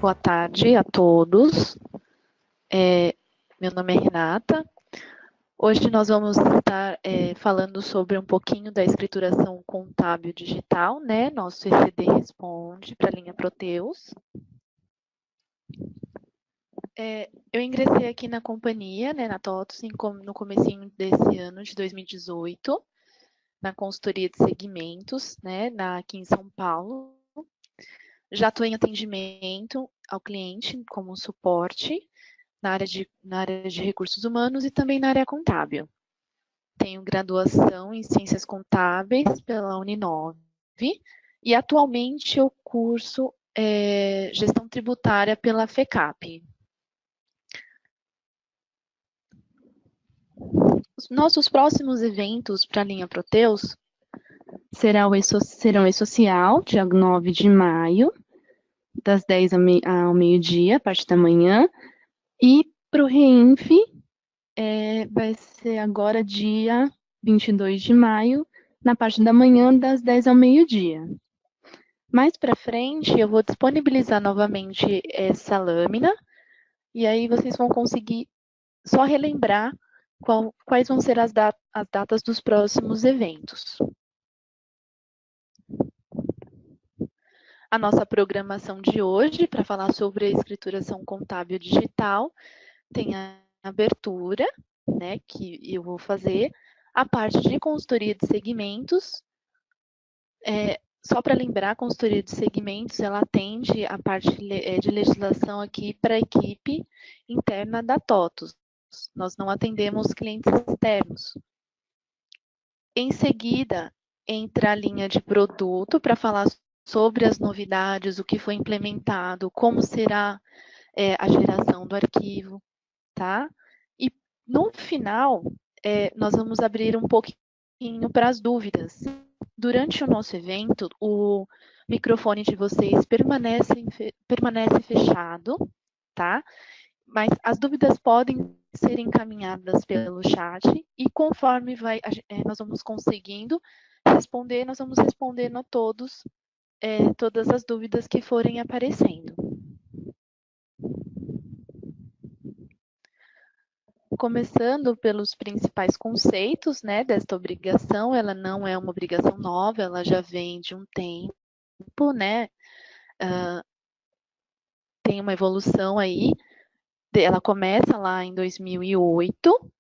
Boa tarde a todos. Meu nome é Renata. Hoje nós vamos estar falando sobre um pouquinho da escrituração contábil digital, né? Nosso ECD responde para a linha Proteus. Eu ingressei aqui na companhia, né, na TOTUS, no comecinho desse ano de 2018, na consultoria de segmentos, né, aqui em São Paulo. Já estou em atendimento ao cliente como suporte na área de recursos humanos e também na área contábil. Tenho graduação em Ciências Contábeis pela Uninove e atualmente eu curso Gestão Tributária pela FECAP. Os nossos próximos eventos para a linha Proteus serão o E-Social, dia 9 de maio, das 10 ao meio-dia, a partir da manhã, e para o REINF, vai ser agora dia 22 de maio, na parte da manhã, das 10 ao meio-dia. Mais para frente, eu vou disponibilizar novamente essa lâmina, e aí vocês vão conseguir só relembrar quais vão ser as datas dos próximos eventos. A nossa programação de hoje, para falar sobre a escrituração contábil digital, tem a abertura, né, que eu vou fazer, a parte de consultoria de segmentos. Só para lembrar, a consultoria de segmentos, ela atende a parte de legislação aqui para a equipe interna da TOTUS. Nós não atendemos clientes externos. Em seguida, entra a linha de produto para falar sobre as novidades, o que foi implementado, como será a geração do arquivo, tá? E no final, nós vamos abrir um pouquinho para as dúvidas. Durante o nosso evento, o microfone de vocês permanece fechado, tá? Mas as dúvidas podem ser encaminhadas pelo chat e conforme nós vamos conseguindo responder, nós vamos respondendo a todas as dúvidas que forem aparecendo. Começando pelos principais conceitos, né, desta obrigação, ela não é uma obrigação nova, ela já vem de um tempo, né, tem uma evolução aí, ela começa lá em 2008,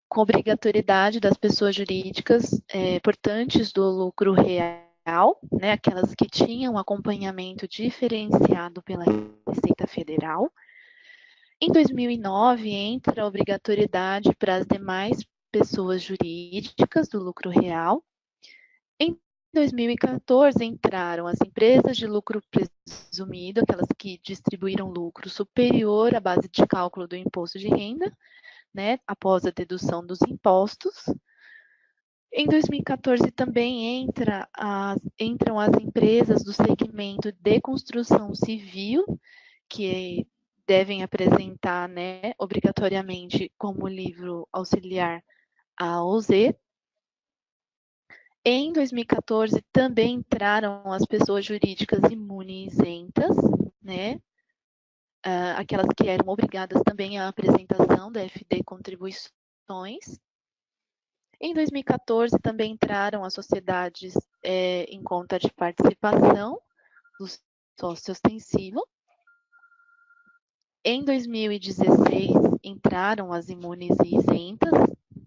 com obrigatoriedade das pessoas jurídicas portantes do lucro real, né, aquelas que tinham acompanhamento diferenciado pela Receita Federal. Em 2009, entra a obrigatoriedade para as demais pessoas jurídicas do lucro real. Em 2014, entraram as empresas de lucro presumido, aquelas que distribuíram lucro superior à base de cálculo do imposto de renda, né, após a dedução dos impostos. Em 2014 também entram as empresas do segmento de construção civil, que devem apresentar, né, obrigatoriamente como livro auxiliar A ou Z. Em 2014 também entraram as pessoas jurídicas imunes isentas, né, aquelas que eram obrigadas também à apresentação da FD contribuições. Em 2014 também entraram as sociedades em conta de participação do sócio ostensivo. Em 2016 entraram as imunes e isentas,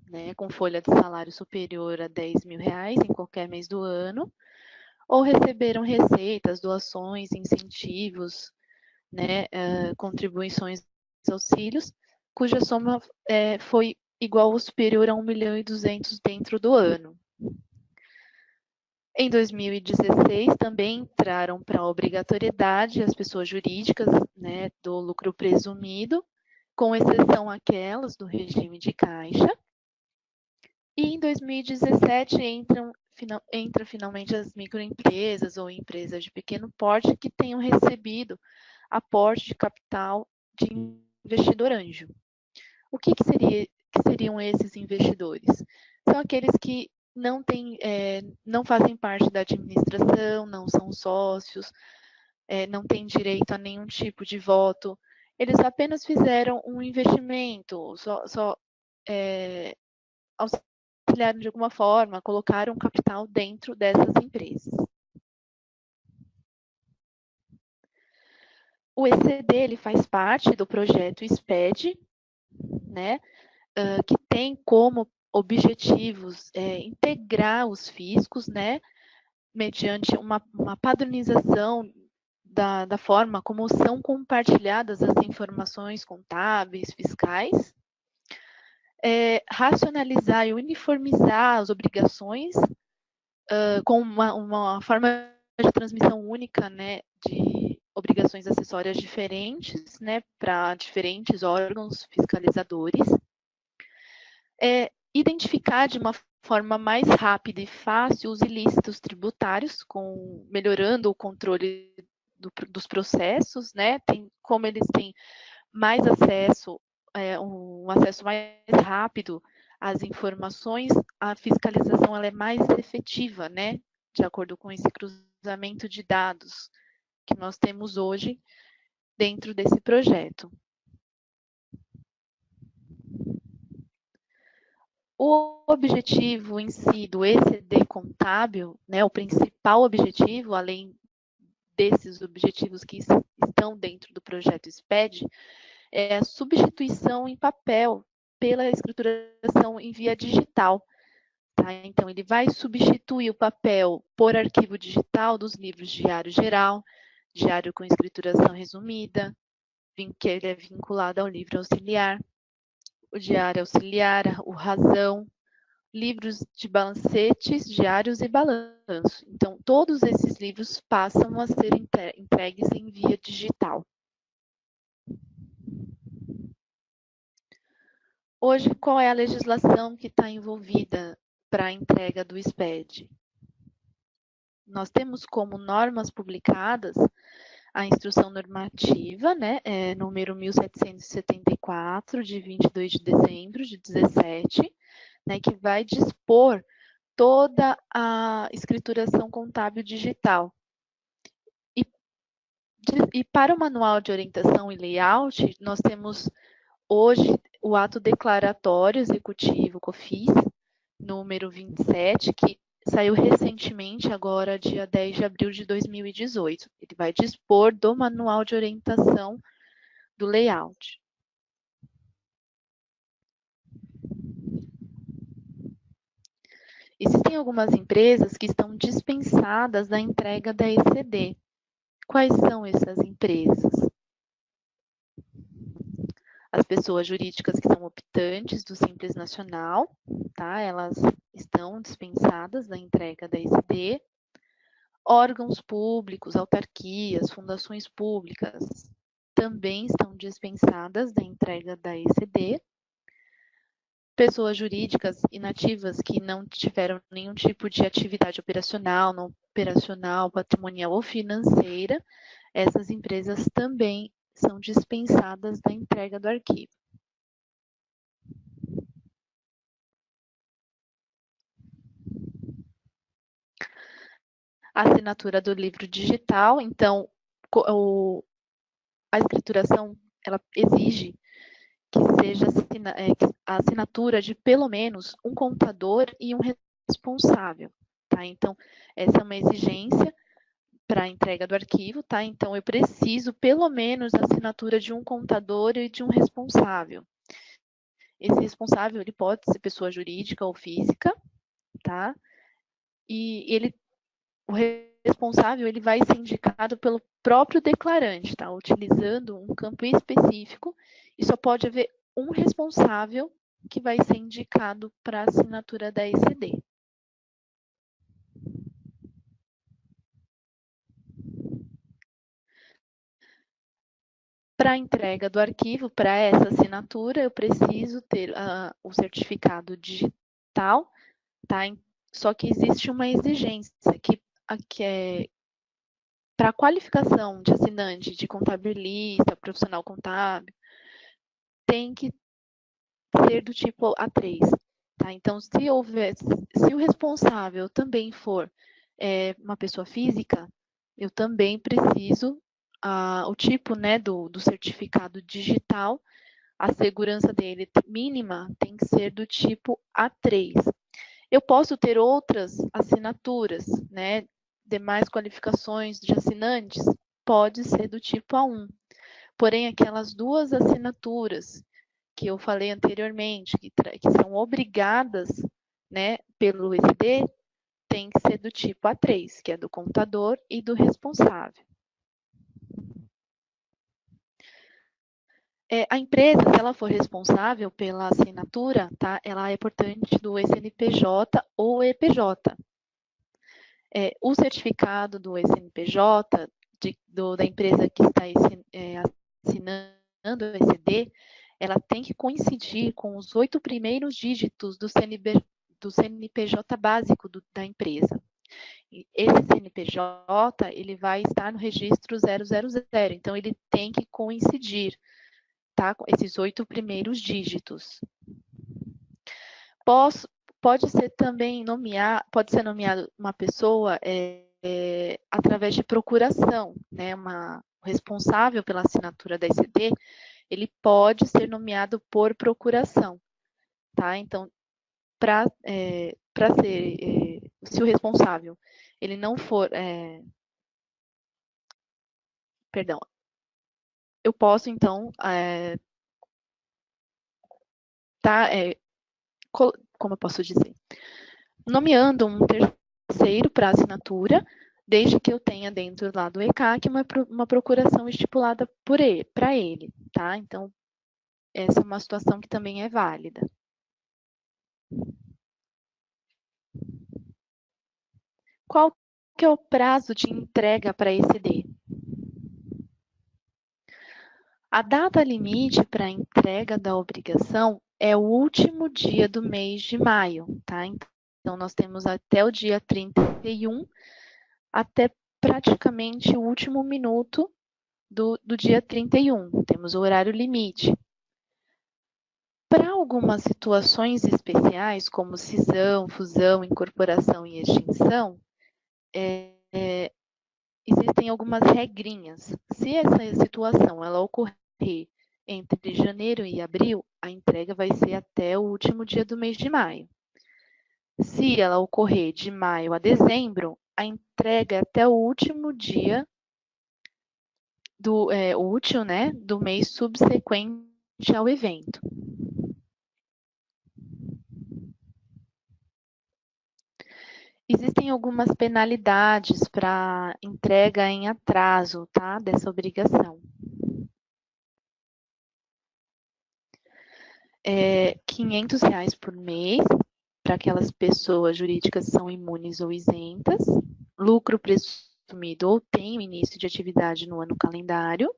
né, com folha de salário superior a R$10.000 em qualquer mês do ano, ou receberam receitas, doações, incentivos, né, contribuições, auxílios, cuja soma foi igual ou superior a 1.200.000 dentro do ano. Em 2016, também entraram para a obrigatoriedade as pessoas jurídicas, né, do lucro presumido, com exceção aquelas do regime de caixa. E em 2017 entra finalmente as microempresas ou empresas de pequeno porte que tenham recebido aporte de capital de investidor anjo. O que seriam esses investidores? São aqueles que não fazem parte da administração, não são sócios, não têm direito a nenhum tipo de voto. Eles apenas fizeram um investimento, só auxiliaram de alguma forma, colocaram capital dentro dessas empresas. O ECD ele faz parte do projeto SPED, né, que tem como objetivos integrar os fiscos, né, mediante uma padronização da forma como são compartilhadas as informações contábeis, fiscais, racionalizar e uniformizar as obrigações com uma forma de transmissão única, né, de obrigações acessórias diferentes, né, para diferentes órgãos fiscalizadores, identificar de uma forma mais rápida e fácil os ilícitos tributários, melhorando o controle dos processos, né, como eles têm mais acesso, um acesso mais rápido às informações, a fiscalização ela é mais efetiva, né, de acordo com esse cruzamento de dados que nós temos hoje dentro desse projeto. O objetivo em si do ECD contábil, né, o principal objetivo, além desses objetivos que estão dentro do projeto SPED, é a substituição em papel pela escrituração em via digital. Tá? Então, ele vai substituir o papel por arquivo digital dos livros Diário Geral, Diário com Escrituração Resumida, que ele é vinculado ao livro auxiliar, o Diário Auxiliar, o Razão, livros de balancetes, diários e balanço. Então, todos esses livros passam a ser entregues em via digital. Hoje, qual é a legislação que está envolvida para a entrega do SPED? Nós temos como normas publicadas a Instrução Normativa, né, número 1774, de 22 de dezembro de 17, né, que vai dispor toda a escrituração contábil digital. E para o manual de orientação e layout, nós temos hoje o ato declaratório executivo COFIS, número 27, que saiu recentemente, agora dia 10 de abril de 2018. Ele vai dispor do manual de orientação do layout. Existem algumas empresas que estão dispensadas da entrega da ECD. Quais são essas empresas? As pessoas jurídicas que são optantes do Simples Nacional, tá? Elas estão dispensadas da entrega da ECD. Órgãos públicos, autarquias, fundações públicas também estão dispensadas da entrega da ECD. Pessoas jurídicas inativas que não tiveram nenhum tipo de atividade operacional, não operacional, patrimonial ou financeira, essas empresas também são dispensadas da entrega do arquivo. A assinatura do livro digital, então, a escrituração, ela exige que seja a assinatura de pelo menos um contador e um responsável, tá? Então, essa é uma exigência para a entrega do arquivo, tá? Então, eu preciso pelo menos a assinatura de um contador e de um responsável. Esse responsável, ele pode ser pessoa jurídica ou física, tá? E o responsável, ele vai ser indicado pelo próprio declarante, tá? Utilizando um campo específico, e só pode haver um responsável que vai ser indicado para a assinatura da ECD. Para a entrega do arquivo, para essa assinatura, eu preciso ter o certificado digital, tá? Só que existe uma exigência que é para a qualificação de assinante, de contabilista, profissional contábil, tem que ser do tipo A3. Tá? Então, se o responsável também for uma pessoa física, eu também preciso, o tipo, né, do certificado digital, a segurança dele mínima tem que ser do tipo A3. Eu posso ter outras assinaturas, né, demais qualificações de assinantes, pode ser do tipo A1. Porém, aquelas duas assinaturas que eu falei anteriormente, que são obrigadas, né, pelo ECD, tem que ser do tipo A3, que é do contador e do responsável. A empresa, se ela for responsável pela assinatura, tá, ela é portante do CNPJ ou EPJ. O certificado do CNPJ da empresa que está assinando o ECD, ela tem que coincidir com os 8 primeiros dígitos do CNPJ básico da empresa. Esse CNPJ, ele vai estar no registro 000, então ele tem que coincidir, tá, com esses 8 primeiros dígitos. Pode ser também pode ser nomeado uma pessoa através de procuração, né? O responsável pela assinatura da ECD, ele pode ser nomeado por procuração, tá? Então, para ser, se o responsável ele não for, perdão, eu posso então tá, como eu posso dizer, nomeando um terceiro para assinatura, desde que eu tenha dentro lá do ECAC uma procuração estipulada para ele, tá? Então, essa é uma situação que também é válida. Qual que é o prazo de entrega para ECD? A data limite para a entrega da obrigação é o último dia do mês de maio, tá? Então, nós temos até o dia 31, até praticamente o último minuto do dia 31. Temos o horário limite. Para algumas situações especiais, como cisão, fusão, incorporação e extinção, existem algumas regrinhas. Se essa situação ela ocorrer entre janeiro e abril, a entrega vai ser até o último dia do mês de maio. Se ela ocorrer de maio a dezembro, a entrega é até o último dia útil, né, do mês subsequente ao evento. Existem algumas penalidades para entrega em atraso, tá, dessa obrigação. R$ 500 por mês para aquelas pessoas jurídicas que são imunes ou isentas, lucro presumido ou tem o início de atividade no ano calendário,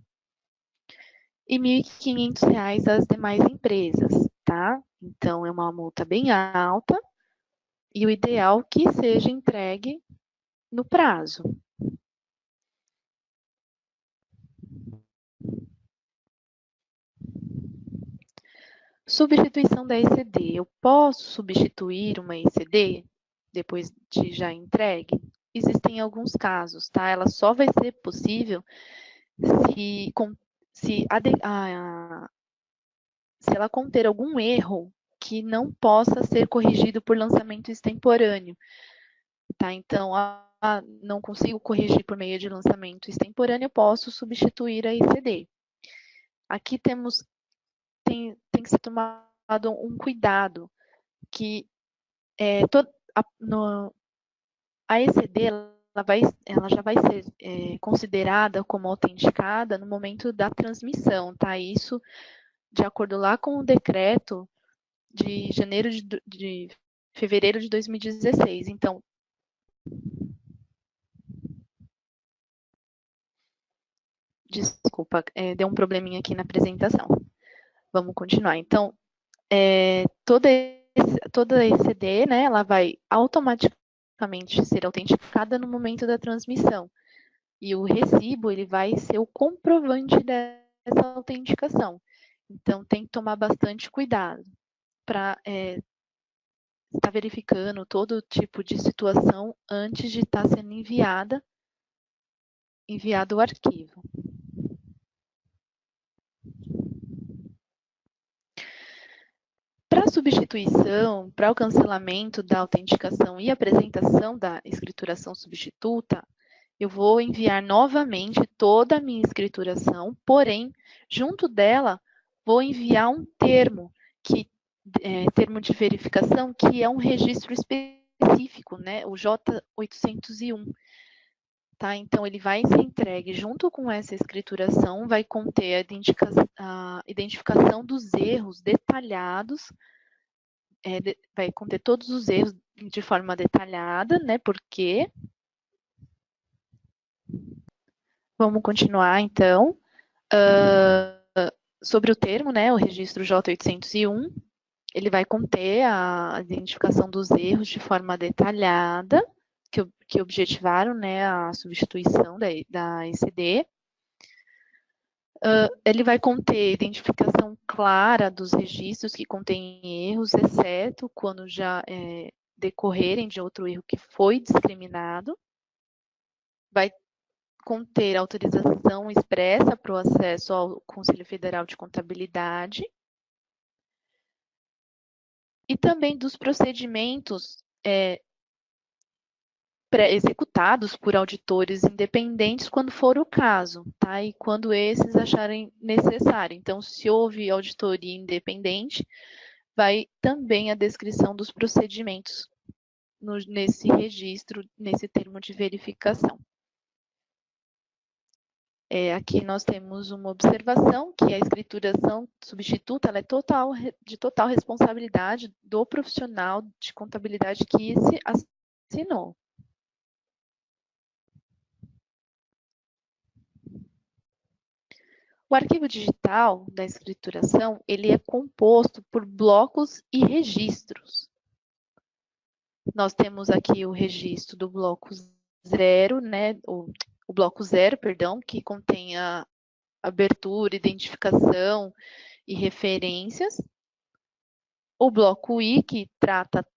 e R$ 1.500 às demais empresas, tá? Então, é uma multa bem alta e o ideal é que seja entregue no prazo. Substituição da ECD. Eu posso substituir uma ECD depois de já entregue? Existem alguns casos, tá? Ela só vai ser possível se, se, se ela conter algum erro que não possa ser corrigido por lançamento extemporâneo, tá? Então, não consigo corrigir por meio de lançamento extemporâneo, eu posso substituir a ECD. Aqui tem que ser tomado um cuidado, que a ECD ela já vai ser considerada como autenticada no momento da transmissão, tá? Isso de acordo lá com o decreto de fevereiro de 2016. Então, desculpa, deu um probleminha aqui na apresentação. Vamos continuar. Então, toda ECD, né, ela vai automaticamente ser autenticada no momento da transmissão. E o recibo, ele vai ser o comprovante dessa autenticação. Então, tem que tomar bastante cuidado para estar verificando todo tipo de situação antes de estar sendo enviada enviado o arquivo. Para a substituição, para o cancelamento da autenticação e apresentação da escrituração substituta, eu vou enviar novamente toda a minha escrituração, porém, junto dela, vou enviar um termo, termo de verificação, que é um registro específico, né, o J801. Tá? Então, ele vai ser entregue junto com essa escrituração, vai conter a identificação dos erros detalhados, vai conter todos os erros de forma detalhada, né? Porque vamos continuar, então. Sobre o termo, né? O registro J801, ele vai conter a identificação dos erros de forma detalhada, que objetivaram, né, a substituição da ECD. Ele vai conter identificação clara dos registros que contêm erros, exceto quando já decorrerem de outro erro que foi discriminado. Vai conter autorização expressa para o acesso ao Conselho Federal de Contabilidade. E também dos procedimentos executados por auditores independentes quando for o caso, tá? E quando esses acharem necessário. Então, se houve auditoria independente, vai também a descrição dos procedimentos nesse registro, nesse termo de verificação. Aqui nós temos uma observação que a escrituração substituta ela é de total responsabilidade do profissional de contabilidade que se assinou. O arquivo digital da escrituração, ele é composto por blocos e registros. Nós temos aqui o registro do bloco 0, né, o bloco 0, perdão, que contém a abertura, identificação e referências. O bloco I, que trata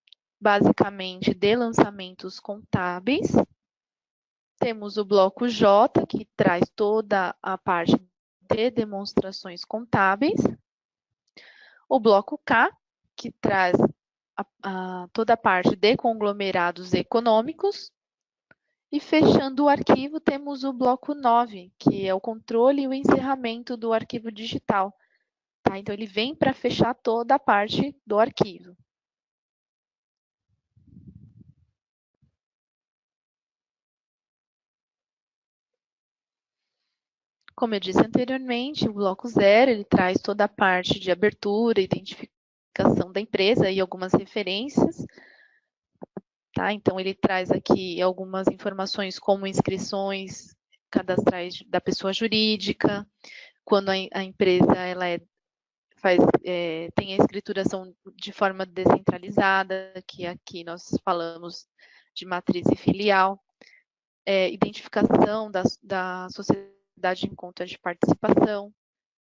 basicamente de lançamentos contábeis. Temos o bloco J, que traz toda a parte de demonstrações contábeis. O bloco K, que traz toda a parte de conglomerados econômicos. E fechando o arquivo, temos o bloco 9, que é o controle e o encerramento do arquivo digital. Tá? Então, ele vem para fechar toda a parte do arquivo. Como eu disse anteriormente, o bloco 0, ele traz toda a parte de abertura, identificação da empresa e algumas referências. Tá? Então, ele traz aqui algumas informações como inscrições cadastrais da pessoa jurídica, quando a empresa ela tem a escrituração de forma descentralizada, que aqui nós falamos de matriz e filial, identificação da sociedade em conta de participação,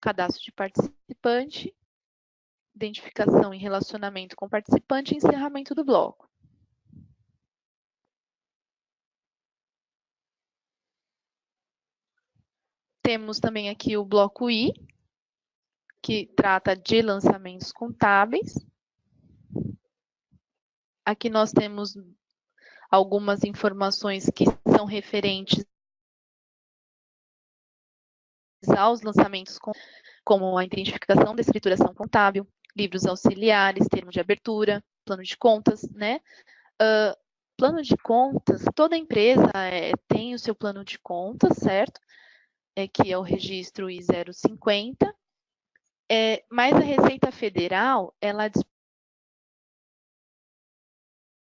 cadastro de participante, identificação e relacionamento com participante e encerramento do bloco. Temos também aqui o bloco I, que trata de lançamentos contábeis. Aqui nós temos algumas informações que são referentes aos lançamentos, como a identificação da escrituração contábil, livros auxiliares, termo de abertura, plano de contas, né? Plano de contas, toda empresa tem o seu plano de contas, certo? Que é o registro I-050, mas a Receita Federal, ela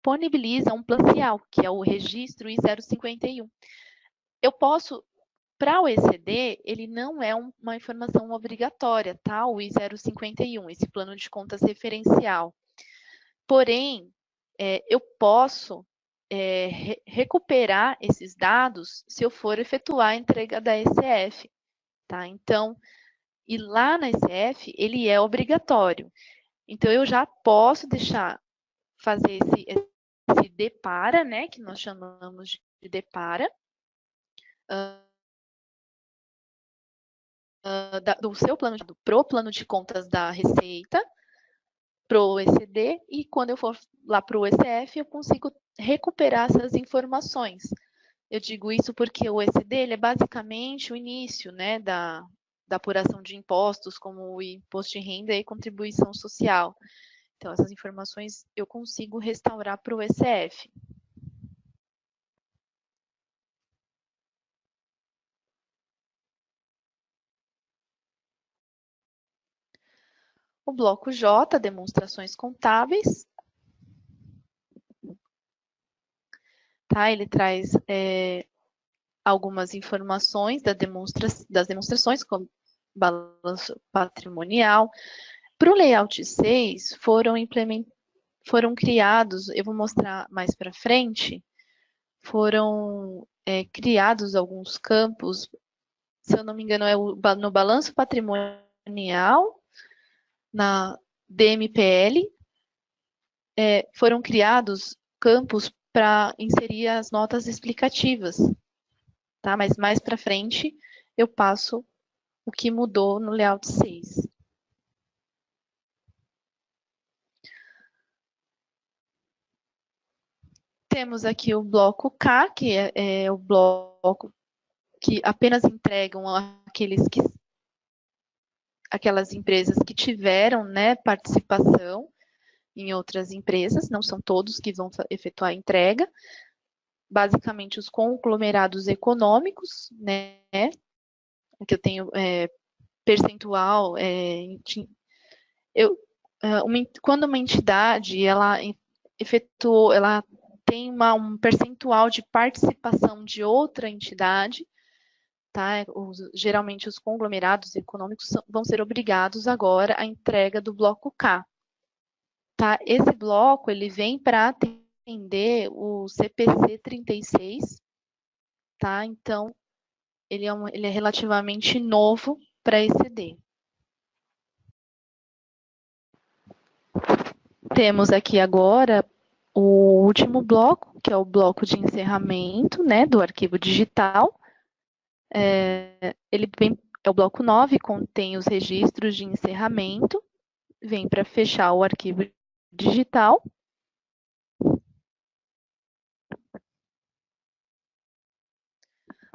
disponibiliza um plano social, que é o registro I-051. Eu posso, para o ECD, ele não é uma informação obrigatória, tá? O I-051, esse plano de contas referencial. Porém, eu posso recuperar esses dados se eu for efetuar a entrega da ECF, tá? Então, e lá na ECF, ele é obrigatório. Então, eu já posso fazer esse depara, né, que nós chamamos de depara, do seu plano pro plano de contas da Receita, pro OECD, e quando eu for lá pro ECF, eu consigo recuperar essas informações. Eu digo isso porque o OECD ele é basicamente o início, né, da apuração de impostos, como o imposto de renda e contribuição social. Então, essas informações eu consigo restaurar para o ECF. O bloco J, demonstrações contábeis, tá? Ele traz algumas informações das demonstrações, como balanço patrimonial. Para o layout 6, foram criados, eu vou mostrar mais para frente, foram criados alguns campos, se eu não me engano, no balanço patrimonial, na DMPL, foram criados campos para inserir as notas explicativas, tá? Mas mais para frente eu passo o que mudou no layout 6. Temos aqui o bloco K, que é o bloco que apenas entregam aquelas empresas que tiveram, né, participação em outras empresas, não são todos que vão efetuar a entrega. Basicamente, os conglomerados econômicos, né, que eu tenho percentual, quando uma entidade ela efetuou, ela tem um percentual de participação de outra entidade, tá? Geralmente os conglomerados econômicos vão ser obrigados agora à entrega do bloco K. Tá? Esse bloco ele vem para atender o CPC 36, tá? Então ele é relativamente novo para exceder. Temos aqui agora o último bloco, que é o bloco de encerramento, né, do arquivo digital. Ele vem, é o bloco 9, contém os registros de encerramento, vem para fechar o arquivo digital.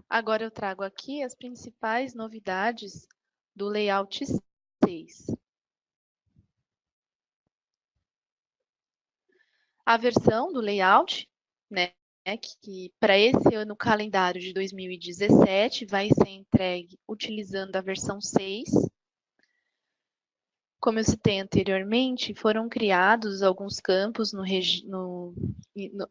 Agora eu trago aqui as principais novidades do layout 6. A versão do layout, né, que para esse ano calendário de 2017 vai ser entregue utilizando a versão 6. Como eu citei anteriormente, foram criados alguns campos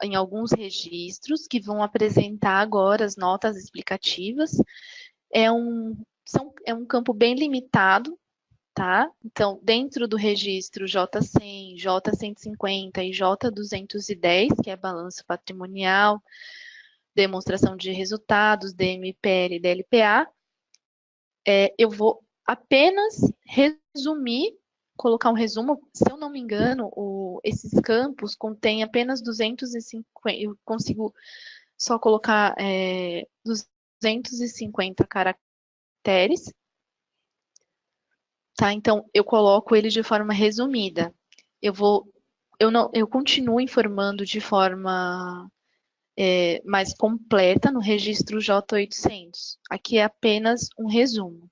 em alguns registros que vão apresentar agora as notas explicativas. É um campo bem limitado, tá? Então, dentro do registro J100, J150 e J210, que é balanço patrimonial, demonstração de resultados, DMPL e DLPA, eu vou apenas resumir, colocar um resumo. Se eu não me engano, esses campos contêm apenas 250, eu consigo só colocar 250 caracteres, tá? Então, eu coloco eles de forma resumida. Eu continuo informando de forma mais completa no registro J800. Aqui é apenas um resumo.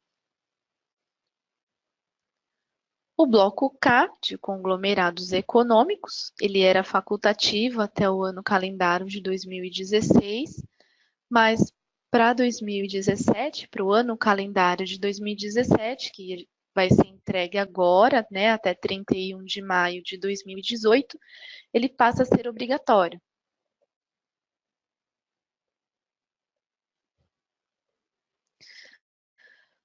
O bloco K, de conglomerados econômicos, ele era facultativo até o ano calendário de 2016, mas para 2017, para o ano calendário de 2017, que vai ser entregue agora, né, até 31 de maio de 2018, ele passa a ser obrigatório.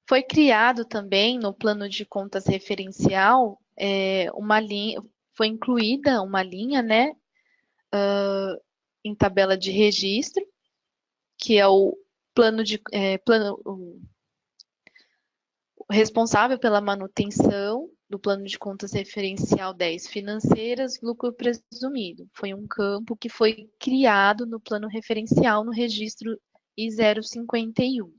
Foi criado também no plano de contas referencial uma linha, foi incluída uma linha, né, em tabela de registro, que é o responsável pela manutenção do plano de contas referencial 10 financeiras, lucro presumido. Foi um campo que foi criado no plano referencial no registro I051.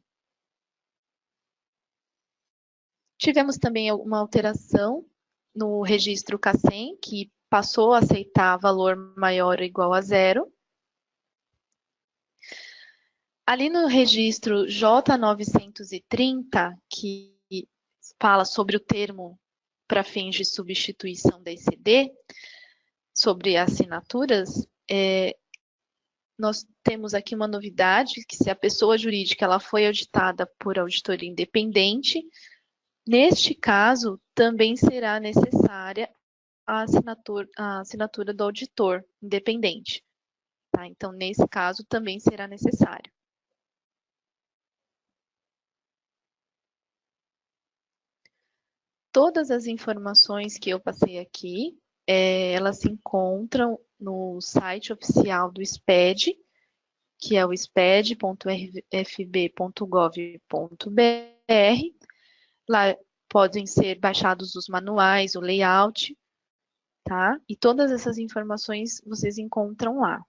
Tivemos também uma alteração no registro CACEM, que passou a aceitar valor maior ou igual a zero. Ali no registro J930, que fala sobre o termo para fins de substituição da ECD, sobre assinaturas, nós temos aqui uma novidade, que se a pessoa jurídica ela foi auditada por auditoria independente, neste caso, também será necessária a assinatura do auditor independente. Tá? Então, nesse caso, também será necessário. Todas as informações que eu passei aqui, elas se encontram no site oficial do SPED, que é o sped.fb.gov.br. Lá podem ser baixados os manuais, o layout, tá? E todas essas informações vocês encontram lá.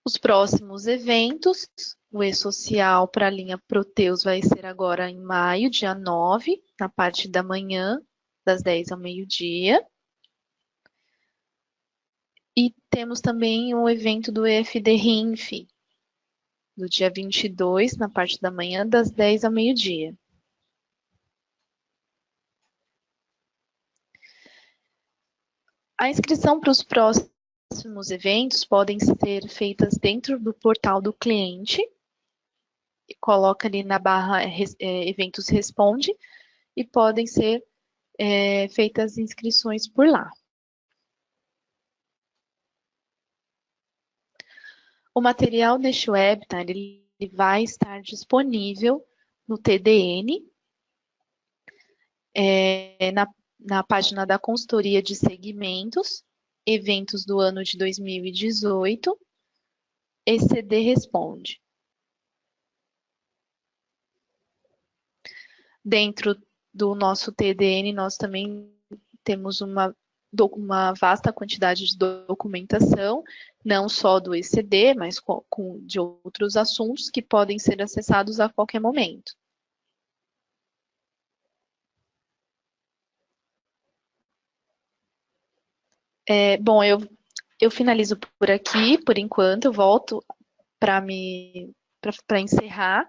Os próximos eventos, o E-Social para a linha Proteus vai ser agora em maio, dia 9, na parte da manhã, das 10 ao meio-dia. E temos também o evento do EFD-RINF, do dia 22, na parte da manhã, das 10 ao meio-dia. A inscrição para os próximos eventos podem ser feitas dentro do portal do cliente. Coloca ali na barra Eventos Responde e podem ser feitas inscrições por lá. O material deste webinar ele vai estar disponível no TDN, na página da Consultoria de Segmentos, Eventos do ano de 2018, ECD Responde. Dentro do nosso TDN, nós também temos uma vasta quantidade de documentação, não só do ECD, mas de outros assuntos que podem ser acessados a qualquer momento. Bom, eu finalizo por aqui, por enquanto, eu volto para encerrar.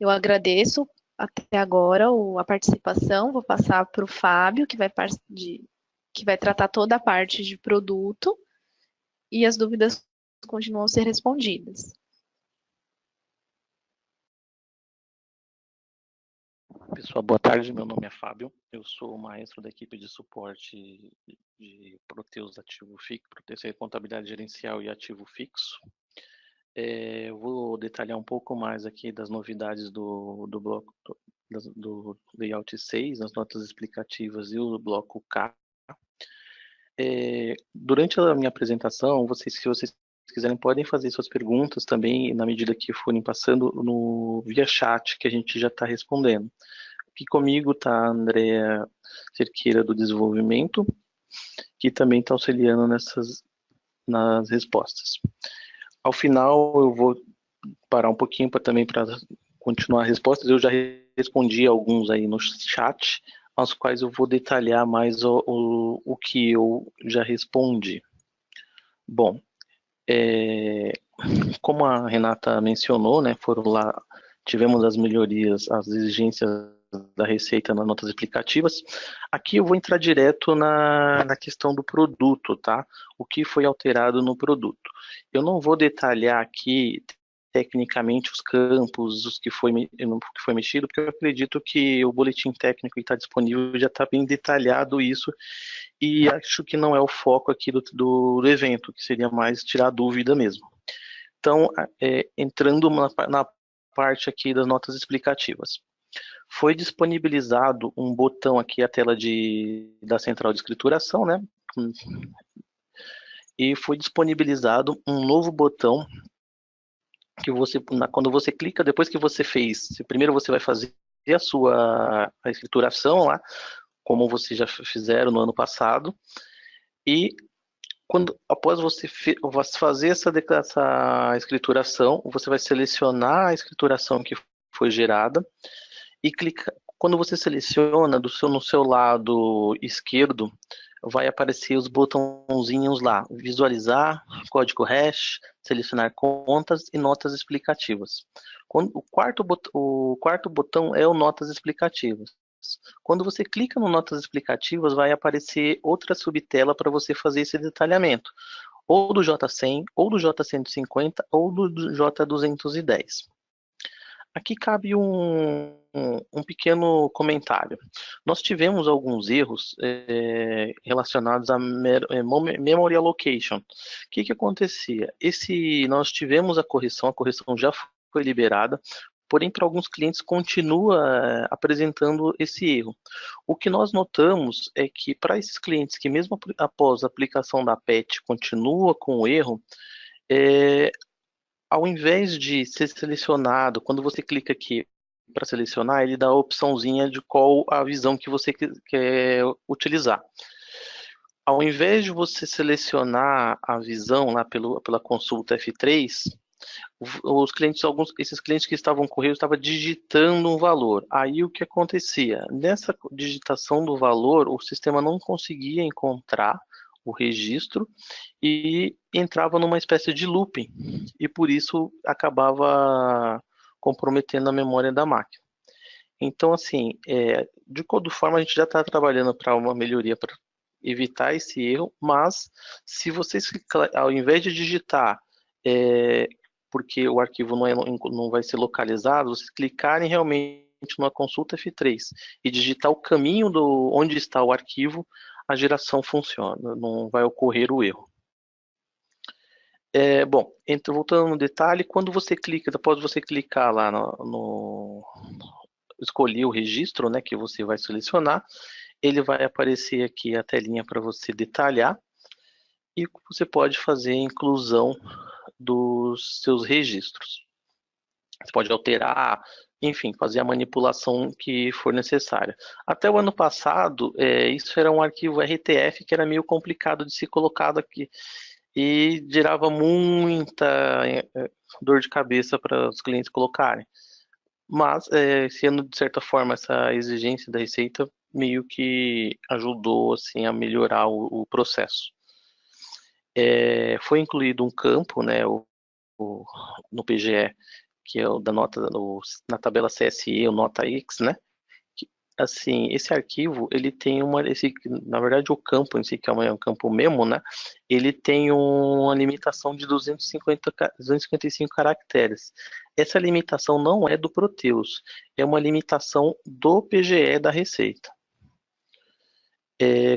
Eu agradeço até agora a participação, vou passar para o Fábio, que vai tratar toda a parte de produto, e as dúvidas continuam a ser respondidas. Pessoal, boa tarde, meu nome é Fábio, eu sou o maestro da equipe de suporte de Proteus Ativo Fixo, Proteus Contabilidade Gerencial e Ativo Fixo. Eu vou detalhar um pouco mais aqui das novidades do bloco do layout 6, as notas explicativas e o bloco K. Durante a minha apresentação, se vocês quiserem, podem fazer suas perguntas também, na medida que forem passando via chat, que a gente já está respondendo. Aqui comigo está a Andrea Cerqueira, do Desenvolvimento, que também está auxiliando nas respostas. Ao final, eu vou parar um pouquinho também para continuar as respostas. Eu já respondi alguns aí no chat, aos quais eu vou detalhar mais o que eu já respondi. Bom, como a Renata mencionou, né, tivemos as melhorias, as exigências da Receita nas notas explicativas. Aqui eu vou entrar direto na questão do produto, tá? O que foi alterado no produto. Eu não vou detalhar aqui tecnicamente os campos, o que foi mexido, porque eu acredito que o boletim técnico que está disponível já está bem detalhado isso, e acho que não é o foco aqui do evento, que seria mais tirar dúvida mesmo. Então, entrando na parte aqui das notas explicativas. Foi disponibilizado um botão aqui, a tela da central de escrituração, né? E foi disponibilizado um novo botão que quando você clica, depois que você fez, primeiro você vai fazer a escrituração lá, como vocês já fizeram no ano passado, e Após você fazer essa escrituração, você vai selecionar a escrituração que foi gerada e quando você seleciona no seu lado esquerdo, vai aparecer os botãozinhos lá, visualizar, código hash, selecionar contas e notas explicativas. O quarto botão é o notas explicativas. Quando você clica no notas explicativas, vai aparecer outra subtela para você fazer esse detalhamento, ou do J100, ou do J150, ou do J210. Aqui cabe um pequeno comentário. Nós tivemos alguns erros relacionados a memory allocation. O que acontecia? Nós tivemos a correção já foi liberada, porém para alguns clientes continua apresentando esse erro. O que nós notamos é que para esses clientes que mesmo após a aplicação da PET continua com o erro, ao invés de ser selecionado, quando você clica aqui para selecionar, ele dá a opçãozinha de qual a visão que você quer utilizar. Ao invés de você selecionar a visão lá pela consulta F3, esses clientes que estavam com erro estavam digitando um valor. Aí o que acontecia? Nessa digitação do valor, o sistema não conseguia encontrar o registro e entrava numa espécie de looping, e por isso acabava comprometendo a memória da máquina. Então, assim, de toda forma, a gente já está trabalhando para uma melhoria para evitar esse erro, mas se vocês, ao invés de digitar, porque o arquivo não vai ser localizado, vocês clicarem realmente numa consulta F3 e digitar o caminho onde está o arquivo, a geração funciona, não vai ocorrer o erro. Bom, voltando no detalhe, quando você clica, após você clicar lá escolher o registro, né, que você vai selecionar, ele vai aparecer aqui a telinha para você detalhar e você pode fazer a inclusão dos seus registros. Você pode alterar, enfim, fazer a manipulação que for necessária. Até o ano passado, isso era um arquivo RTF que era meio complicado de ser colocado aqui e gerava muita dor de cabeça para os clientes colocarem. Mas, sendo de certa forma essa exigência da Receita, meio que ajudou assim, a melhorar o processo. Foi incluído um campo, né, no PGE, que é o da nota na tabela CSE, o nota X, né? Assim, esse arquivo, ele tem na verdade o campo em si, que é um campo memo, né? Ele tem uma limitação de 255 caracteres. Essa limitação não é do Proteus, é uma limitação do PGE da Receita.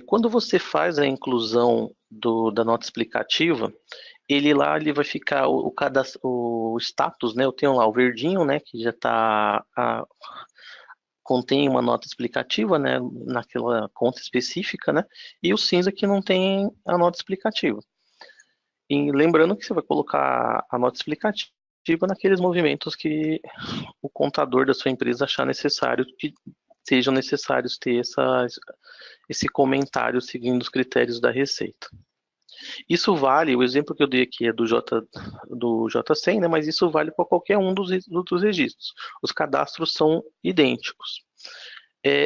Quando você faz a inclusão da nota explicativa, ele vai ficar o status, né? Eu tenho lá o verdinho, né? Que já está contém uma nota explicativa, né, naquela conta específica, né, e o cinza que não tem a nota explicativa. E lembrando que você vai colocar a nota explicativa naqueles movimentos que o contador da sua empresa achar necessário, que sejam necessários ter esse comentário seguindo os critérios da Receita. Isso vale, o exemplo que eu dei aqui é do J100, né, mas isso vale para qualquer um dos registros. Os cadastros são idênticos.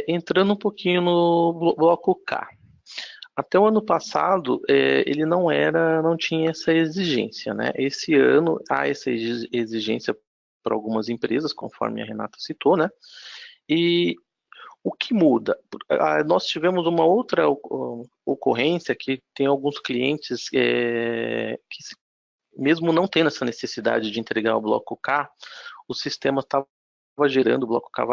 Entrando um pouquinho no bloco K. Até o ano passado, ele não tinha essa exigência, né? Esse ano há essa exigência para algumas empresas, conforme a Renata citou, né? E o que muda? Nós tivemos uma outra ocorrência que tem alguns clientes que, mesmo não tendo essa necessidade de entregar o bloco K, o sistema estava gerando o bloco K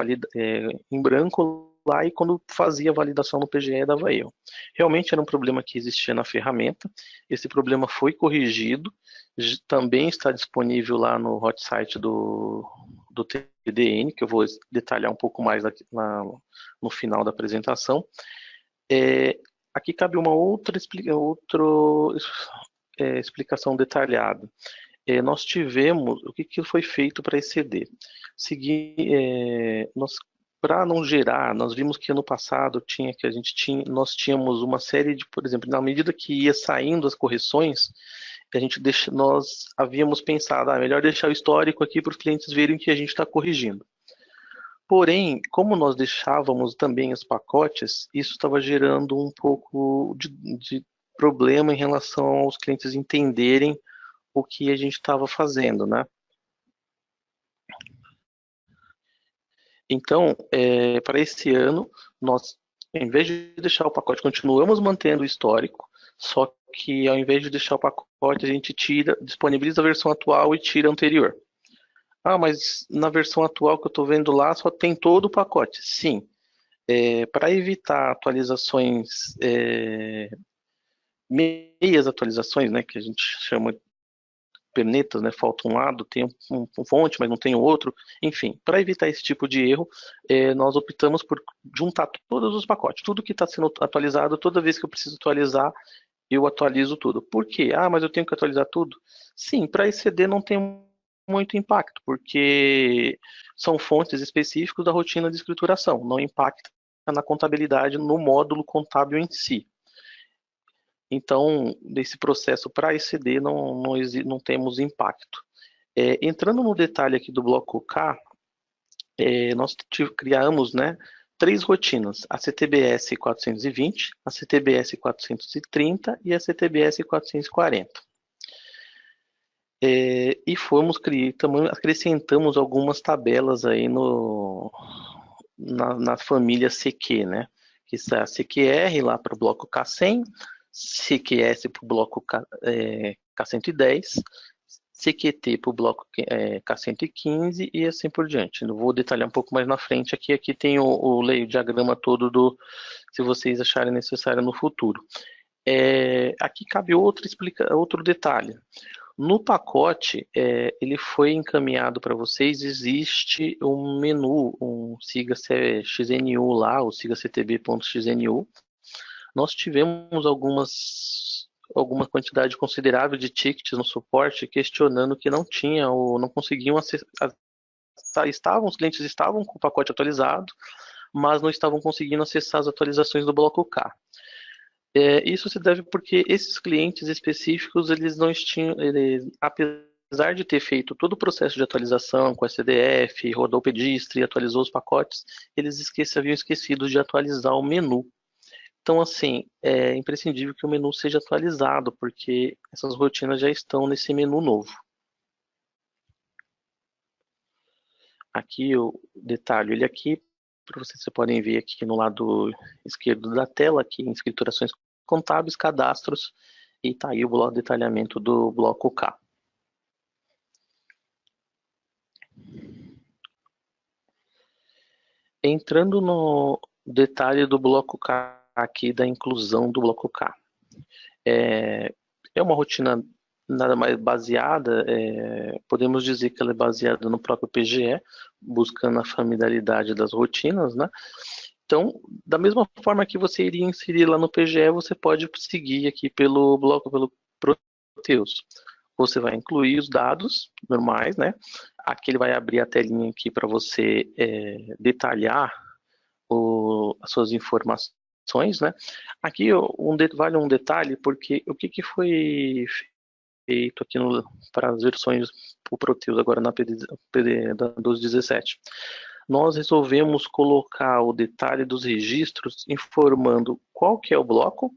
em branco lá e quando fazia a validação no PGE dava erro. Realmente era um problema que existia na ferramenta, esse problema foi corrigido, também está disponível lá no hot site do TDN, que eu vou detalhar um pouco mais no final da apresentação. Aqui cabe uma outra explicação detalhada. Nós tivemos, o que foi feito para exceder? Nós para não gerar, nós vimos que ano passado nós tínhamos uma série de, por exemplo, na medida que ia saindo as correções, nós havíamos pensado, melhor deixar o histórico aqui para os clientes verem que a gente está corrigindo. Porém, como nós deixávamos também os pacotes, isso estava gerando um pouco de problema em relação aos clientes entenderem o que a gente estava fazendo, né? Então, para esse ano, nós, em vez de deixar o pacote, continuamos mantendo o histórico, só que ao invés de deixar o pacote, a gente disponibiliza a versão atual e tira a anterior. Mas na versão atual que eu estou vendo lá, só tem todo o pacote. Sim, para evitar atualizações, meias atualizações, né, que a gente chama de pernetas, né, falta um lado, tem um fonte, mas não tem o outro. Enfim, para evitar esse tipo de erro, nós optamos por juntar todos os pacotes. Tudo que está sendo atualizado, toda vez que eu preciso atualizar, eu atualizo tudo. Por quê? Mas eu tenho que atualizar tudo? Sim, para ECD não tem muito impacto, porque são fontes específicas da rotina de escrituração, não impacta na contabilidade, no módulo contábil em si. Então, nesse processo para ECD não temos impacto. Entrando no detalhe aqui do bloco K, nós criamos, né, 3 rotinas, a CTBS 420, a CTBS 430 e a CTBS 440. E também acrescentamos algumas tabelas aí na família CQ, né? Que está a CQR lá para o bloco K100, CQS para o bloco K110, CQT para o bloco K115 e assim por diante. Eu vou detalhar um pouco mais na frente aqui. Aqui tem o diagrama todo se vocês acharem necessário no futuro. Aqui cabe outro detalhe. No pacote, ele foi encaminhado para vocês, existe um menu, um siga XNU lá, o sigactb.xnu. Nós tivemos alguma quantidade considerável de tickets no suporte questionando que não tinha ou não conseguiam acessar. Os clientes estavam com o pacote atualizado, mas não estavam conseguindo acessar as atualizações do bloco K. Isso se deve porque esses clientes específicos, eles não tinham, apesar de ter feito todo o processo de atualização com SDF, rodou o Pedistre, atualizou os pacotes, eles haviam esquecido de atualizar o menu. Então, assim, é imprescindível que o menu seja atualizado, porque essas rotinas já estão nesse menu novo. Aqui o detalhe, ele aqui, para vocês podem ver aqui no lado esquerdo da tela, aqui em escriturações contábeis, cadastros, e tá aí o detalhamento do bloco K. Entrando no detalhe do bloco K aqui, da inclusão do bloco K. É uma rotina nada mais baseada, podemos dizer que ela é baseada no próprio PGE, buscando a familiaridade das rotinas, né? Então, da mesma forma que você iria inserir lá no PGE, você pode seguir aqui pelo Proteus. Você vai incluir os dados normais, né? Aqui ele vai abrir a telinha aqui para você detalhar as suas informações, né? Aqui vale um detalhe, porque o que foi feito aqui para as versões do Proteus agora na PD da 12.17. Nós resolvemos colocar o detalhe dos registros informando qual que é o bloco,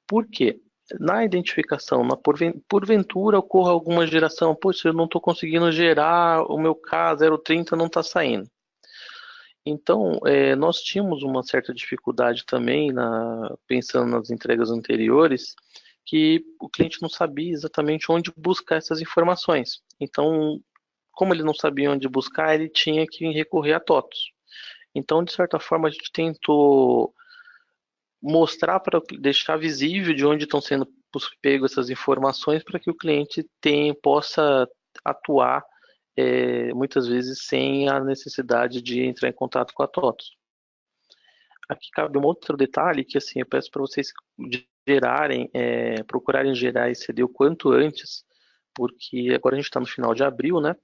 porque na identificação, porventura ocorra alguma geração, poxa, eu não estou conseguindo gerar, o meu K030 não está saindo. Então, nós tínhamos uma certa dificuldade também, pensando nas entregas anteriores, que o cliente não sabia exatamente onde buscar essas informações. Então, como ele não sabia onde buscar, ele tinha que recorrer a TOTOS. Então, de certa forma, a gente tentou mostrar para deixar visível de onde estão sendo pegas essas informações para que o cliente possa atuar muitas vezes sem a necessidade de entrar em contato com a TOTOS. Aqui cabe um outro detalhe que assim, eu peço para vocês procurarem gerar esse ECD o quanto antes, porque agora a gente está no final de abril, né?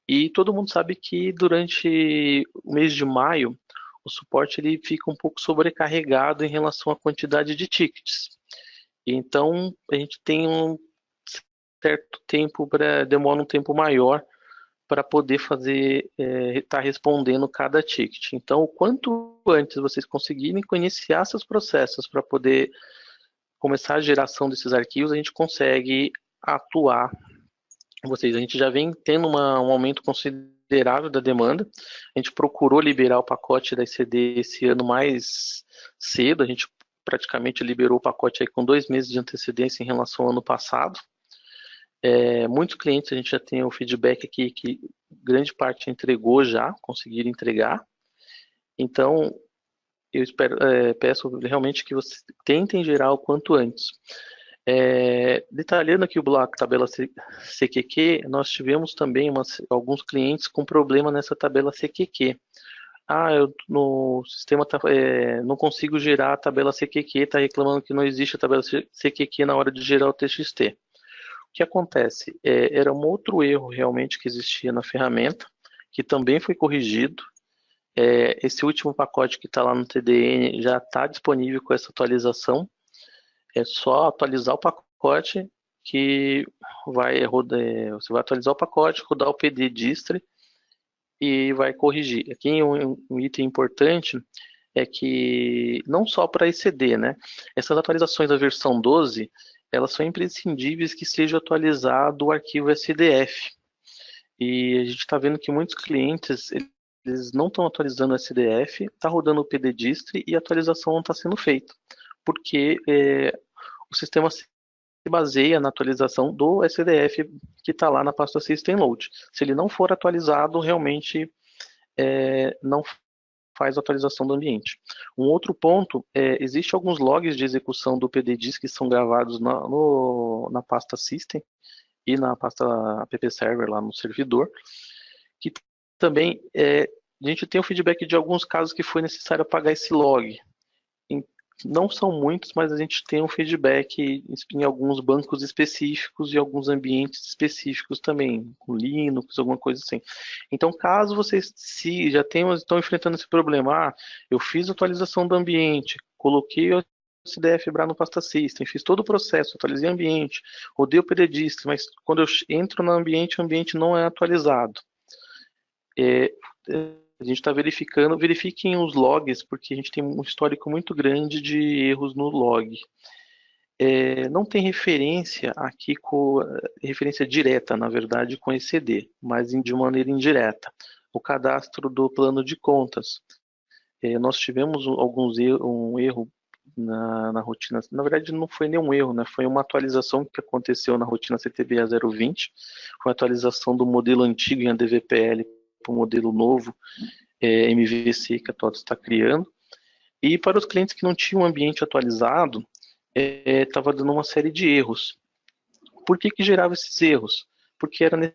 E todo mundo sabe que durante o mês de maio, o suporte ele fica um pouco sobrecarregado em relação à quantidade de tickets. Então, a gente tem um certo tempo, demora um tempo maior para poder fazer, estar respondendo cada ticket. Então, o quanto antes vocês conseguirem iniciar seus processos para poder começar a geração desses arquivos, a gente consegue atuar. A gente já vem tendo um aumento considerável da demanda. A gente procurou liberar o pacote da ICD esse ano mais cedo. A gente praticamente liberou o pacote aí com 2 meses de antecedência em relação ao ano passado. Muitos clientes a gente já tem o feedback aqui que grande parte entregou já, conseguiram entregar. Então, eu peço realmente que vocês tentem gerar o quanto antes. Detalhando aqui o bloco tabela CQQ, nós tivemos também alguns clientes com problema nessa tabela CQQ. No sistema não consigo gerar a tabela CQQ, está reclamando que não existe a tabela CQQ na hora de gerar o TXT. O que acontece? Era um outro erro realmente que existia na ferramenta, que também foi corrigido. Esse último pacote que está lá no TDN já está disponível com essa atualização. É só atualizar o pacote que você vai atualizar o pacote, rodar o PD distri e vai corrigir. Aqui um item importante é que não só para ECD, né? Essas atualizações da versão 12, elas são imprescindíveis que seja atualizado o arquivo SDF. E a gente está vendo que muitos clientes eles não estão atualizando o SDF, está rodando o PD distri e a atualização não está sendo feita, porque o sistema se baseia na atualização do SDF que está lá na pasta System Load. Se ele não for atualizado, realmente não faz a atualização do ambiente. Um outro ponto, existe alguns logs de execução do PDDIS que são gravados na pasta System e na pasta app server lá no servidor, que também a gente tem o feedback de alguns casos que foi necessário apagar esse log. Não são muitos, mas a gente tem um feedback em alguns bancos específicos e alguns ambientes específicos também, com Linux, alguma coisa assim. Então, caso vocês estão enfrentando esse problema, eu fiz a atualização do ambiente, coloquei o CDF BRA no pasta system, fiz todo o processo, atualizei o ambiente, rodei o PDDist, mas quando eu entro no ambiente, o ambiente não é atualizado. A gente está verificando, verifiquem os logs, porque a gente tem um histórico muito grande de erros no log. Não tem referência aqui, referência direta, na verdade, com ECD, mas de maneira indireta. O cadastro do plano de contas. Nós tivemos um erro na rotina, na verdade não foi nenhum erro, né? Foi uma atualização que aconteceu na rotina CTBA 020, foi a atualização do modelo antigo em ADVPL para o modelo novo, MVC, que a TOTS está criando. E para os clientes que não tinham um ambiente atualizado, estava dando uma série de erros. Por que gerava esses erros? Porque era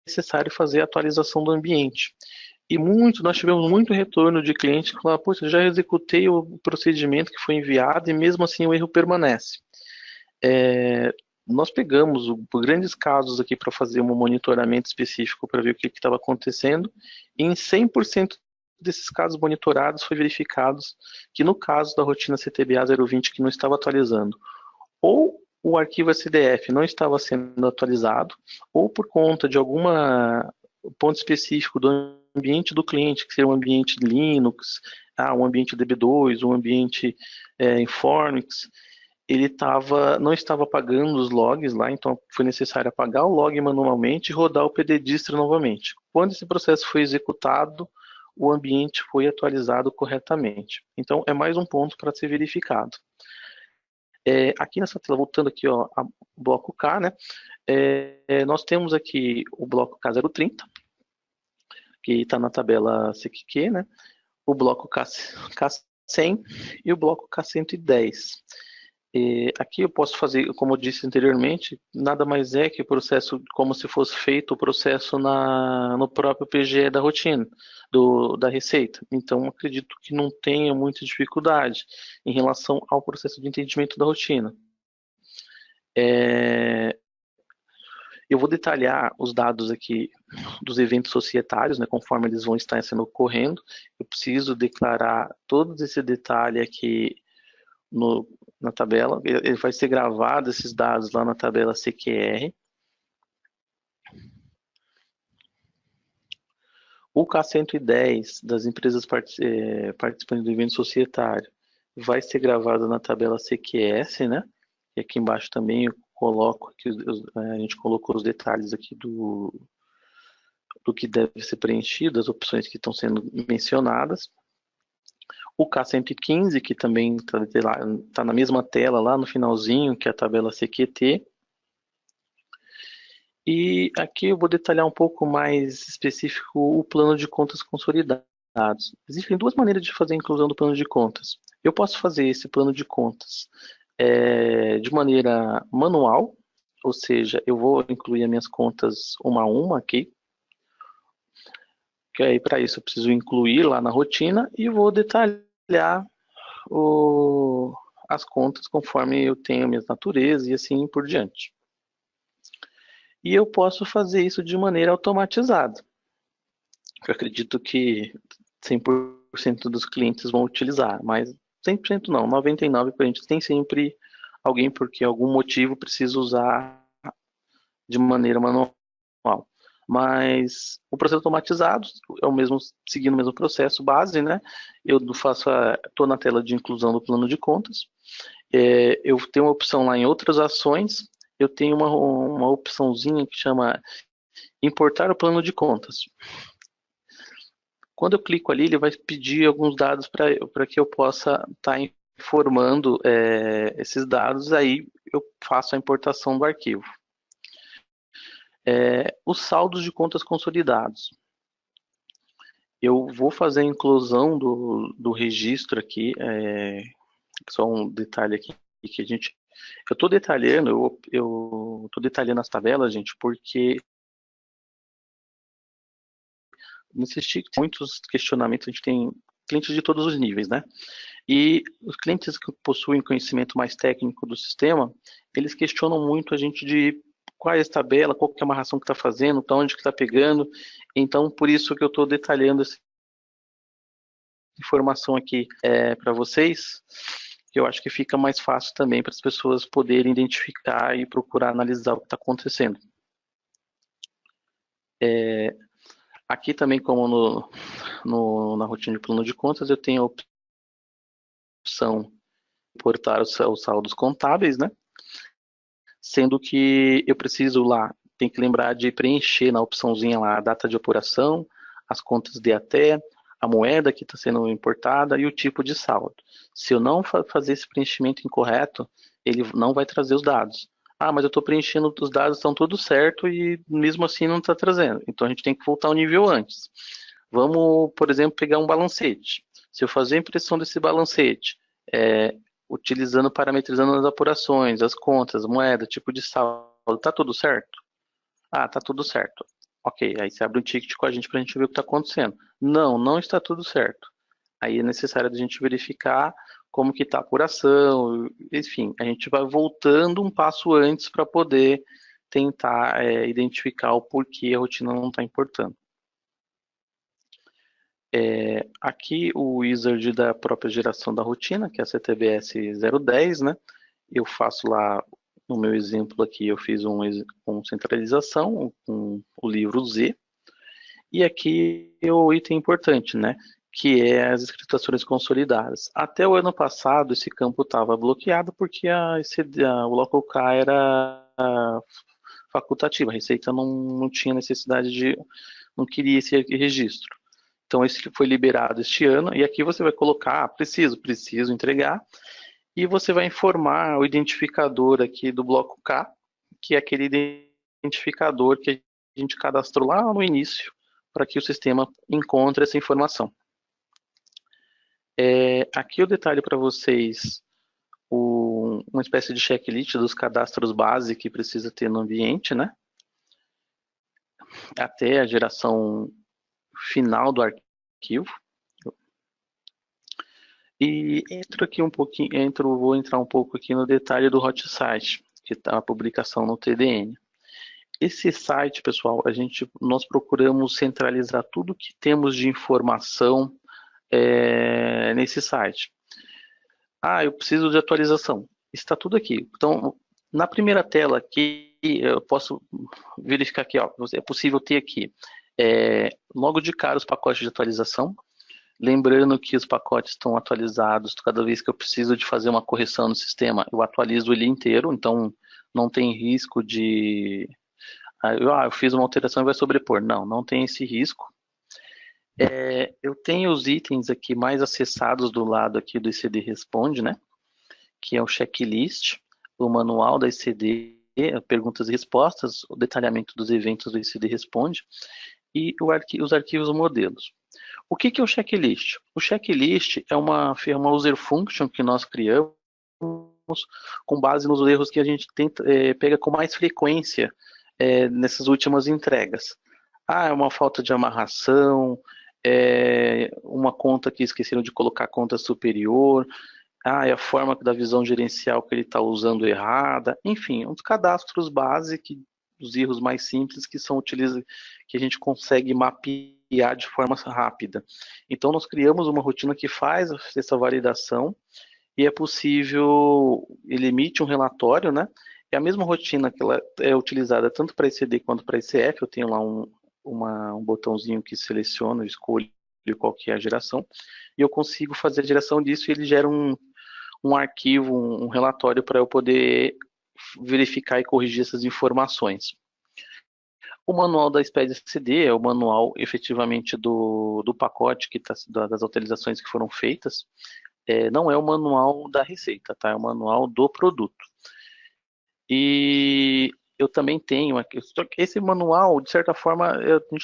necessário fazer a atualização do ambiente. E nós tivemos muito retorno de clientes que falaram, poxa, já executei o procedimento que foi enviado e mesmo assim o erro permanece. Nós pegamos grandes casos aqui para fazer um monitoramento específico para ver o que estava acontecendo, e em 100% desses casos monitorados foi verificados que no caso da rotina CTBA 020 que não estava atualizando, ou o arquivo SDF não estava sendo atualizado, ou por conta de algum ponto específico do ambiente do cliente, que seria um ambiente Linux, um ambiente DB2, um ambiente Informix, ele não estava apagando os logs lá, então foi necessário apagar o log manualmente e rodar o PDDistro novamente. Quando esse processo foi executado, o ambiente foi atualizado corretamente. Então, é mais um ponto para ser verificado. Aqui nessa tela, voltando aqui ao bloco K, né, nós temos aqui o bloco K030, que está na tabela CQQ, né, o bloco K100 e o bloco K110. Aqui eu posso fazer, como eu disse anteriormente, nada mais é que o processo, como se fosse feito o processo no próprio PGE da rotina, da receita. Então, acredito que não tenha muita dificuldade em relação ao processo de entendimento da rotina. Eu vou detalhar os dados aqui dos eventos societários, né, conforme eles vão estar sendo ocorrendo. Eu preciso declarar todo esse detalhe aqui na tabela. Ele vai ser gravado, esses dados, lá na tabela CQR. O K110 das empresas participantes do evento societário vai ser gravado na tabela CQS, né? E aqui embaixo também eu coloco aqui, a gente colocou os detalhes aqui do que deve ser preenchido, as opções que estão sendo mencionadas. O K115, que também está na mesma tela lá no finalzinho, que é a tabela CQT. E aqui eu vou detalhar um pouco mais específico o plano de contas consolidados. Existem duas maneiras de fazer a inclusão do plano de contas. Eu posso fazer esse plano de contas de maneira manual, ou seja, eu vou incluir as minhas contas uma a uma aqui, que aí para isso eu preciso incluir lá na rotina e vou detalhar as contas conforme eu tenho minhas naturezas e assim por diante. E eu posso fazer isso de maneira automatizada. Eu acredito que 100% dos clientes vão utilizar, mas 100% não, 99% tem sempre alguém porque algum motivo precisa usar de maneira manual. Mas o processo automatizado é o mesmo, seguindo o mesmo processo base, né? Eu estou na tela de inclusão do plano de contas. Eu tenho uma opção lá em outras ações, eu tenho uma opçãozinha que chama importar o plano de contas. Quando eu clico ali, ele vai pedir alguns dados para que eu possa estar informando esses dados, aí eu faço a importação do arquivo. Os saldos de contas consolidados. Eu vou fazer a inclusão do registro aqui, só um detalhe aqui que eu estou detalhando, eu estou detalhando as tabelas, gente, porque insistir, muitos questionamentos, a gente tem clientes de todos os níveis, né? E os clientes que possuem conhecimento mais técnico do sistema, eles questionam muito a gente de qual é a tabela, qual que é a amarração que está fazendo, para onde que está pegando. Então, por isso que eu estou detalhando essa informação aqui para vocês, que eu acho que fica mais fácil também para as pessoas poderem identificar e procurar analisar o que está acontecendo. Aqui também, como na rotina de plano de contas, eu tenho a opção de importar os saldos contábeis, né? Sendo que eu preciso lá, tem que lembrar de preencher na opçãozinha lá a data de apuração, as contas de até, a moeda que está sendo importada e o tipo de saldo. Se eu não fazer esse preenchimento incorreto, ele não vai trazer os dados. Ah, mas eu estou preenchendo, os dados estão todos certo e mesmo assim não está trazendo. Então a gente tem que voltar ao nível antes. Vamos, por exemplo, pegar um balancete. Se eu fazer a impressão desse balancete, parametrizando as apurações, as contas, moeda, tipo de saldo, tá tudo certo? Ah, tá tudo certo. Ok, aí você abre um ticket com a gente para a gente ver o que está acontecendo. Não, não está tudo certo. Aí é necessário a gente verificar como que está a apuração, enfim, a gente vai voltando um passo antes para poder tentar identificar o porquê a rotina não está importando. Aqui o wizard da própria geração da rotina, que é a CTBS 010, né? Eu faço lá, no meu exemplo aqui, eu fiz uma centralização com o livro Z. E aqui é o item importante, né? Que é as escriturações consolidadas. Até o ano passado, esse campo estava bloqueado porque o local K era facultativo. A Receita não tinha necessidade não queria esse registro. Então, esse foi liberado este ano, e aqui você vai colocar, preciso entregar, e você vai informar o identificador aqui do bloco K, que é aquele identificador que a gente cadastrou lá no início, para que o sistema encontre essa informação. Aqui eu detalho para vocês uma espécie de checklist dos cadastros base que precisa ter no ambiente, né? Até a geração final do arquivo. E vou entrar um pouco aqui no detalhe do hot site, que está a publicação no TDN. Esse site, pessoal, nós procuramos centralizar tudo que temos de informação nesse site. Ah, eu preciso de atualização. Está tudo aqui. Então, na primeira tela aqui, eu posso verificar aqui, ó, é possível ter aqui, logo de cara, os pacotes de atualização. Lembrando que os pacotes estão atualizados cada vez que eu preciso de fazer uma correção no sistema, eu atualizo ele inteiro, então não tem risco de... eu fiz uma alteração e vai sobrepor. Não, não tem esse risco. Eu tenho os itens aqui mais acessados do lado aqui do ICD Responde, né? Que é o checklist, o manual da ICD, perguntas e respostas, o detalhamento dos eventos do ICD Responde e os arquivos modelos. O que é o checklist? O checklist é uma user function que nós criamos com base nos erros que a gente pega com mais frequência nessas últimas entregas. É uma falta de amarração, uma conta que esqueceram de colocar conta superior, é a forma da visão gerencial que ele está usando errada, enfim, uns cadastros básicos, os erros mais simples que que a gente consegue mapear de forma rápida. Então nós criamos uma rotina que faz essa validação e é possível, ele emite um relatório, né? É a mesma rotina que ela é utilizada tanto para ECD quanto para ECF. Eu tenho lá um botãozinho que seleciona, escolho qual que é a geração, e eu consigo fazer a geração disso e ele gera um arquivo, um relatório para eu poder verificar e corrigir essas informações. O manual da SPED CD é o manual efetivamente do pacote das atualizações que foram feitas. Não é o manual da receita, tá? É o manual do produto. E eu também tenho aqui, esse manual, de certa forma,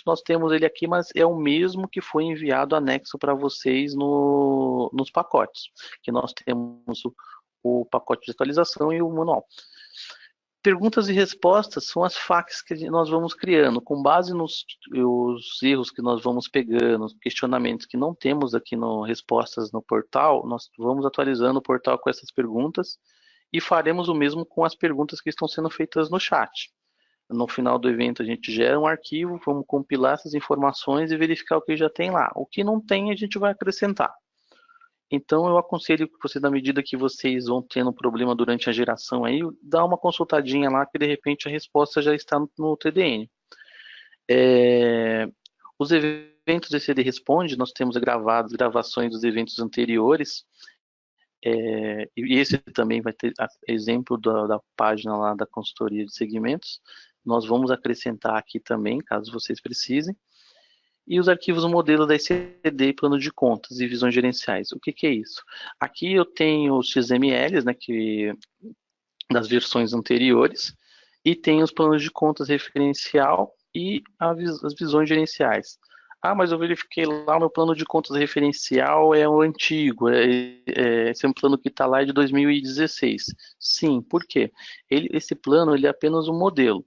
nós temos ele aqui, mas é o mesmo que foi enviado anexo para vocês nos pacotes, que nós temos o pacote de atualização e o manual. Perguntas e respostas são as FAQs que nós vamos criando, com base nos erros que nós vamos pegando, questionamentos que não temos aqui no respostas no portal, nós vamos atualizando o portal com essas perguntas e faremos o mesmo com as perguntas que estão sendo feitas no chat. No final do evento a gente gera um arquivo, vamos compilar essas informações e verificar o que já tem lá. O que não tem a gente vai acrescentar. Então eu aconselho que você, na medida que vocês vão tendo problema durante a geração aí, dá uma consultadinha lá que de repente a resposta já está no TDN. Os eventos do CD Responde, nós temos gravações dos eventos anteriores, e esse também vai ter exemplo da página lá da consultoria de segmentos. Nós vamos acrescentar aqui também, caso vocês precisem. E os arquivos modelo da ICD, plano de contas e visões gerenciais. O que é isso? Aqui eu tenho os XMLs, né, das versões anteriores, e tenho os planos de contas referencial e as visões gerenciais. Mas eu verifiquei lá, o meu plano de contas referencial é o antigo, esse é um plano que está lá de 2016. Sim, por quê? Esse plano ele é apenas um modelo.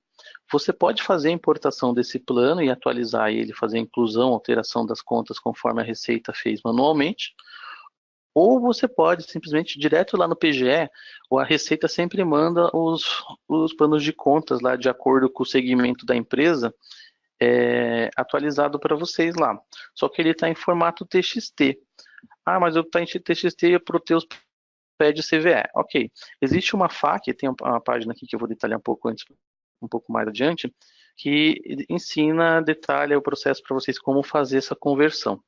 Você pode fazer a importação desse plano e atualizar ele, fazer a inclusão, alteração das contas conforme a Receita fez manualmente, ou você pode simplesmente direto lá no PGE, ou a Receita sempre manda os planos de contas lá de acordo com o segmento da empresa, atualizado para vocês lá. Só que ele está em formato TXT. Mas eu estou em TXT e o Proteus pede CVE. Ok. Existe uma FAQ, tem uma página aqui que eu vou detalhar um pouco mais adiante, que detalha o processo para vocês como fazer essa conversão.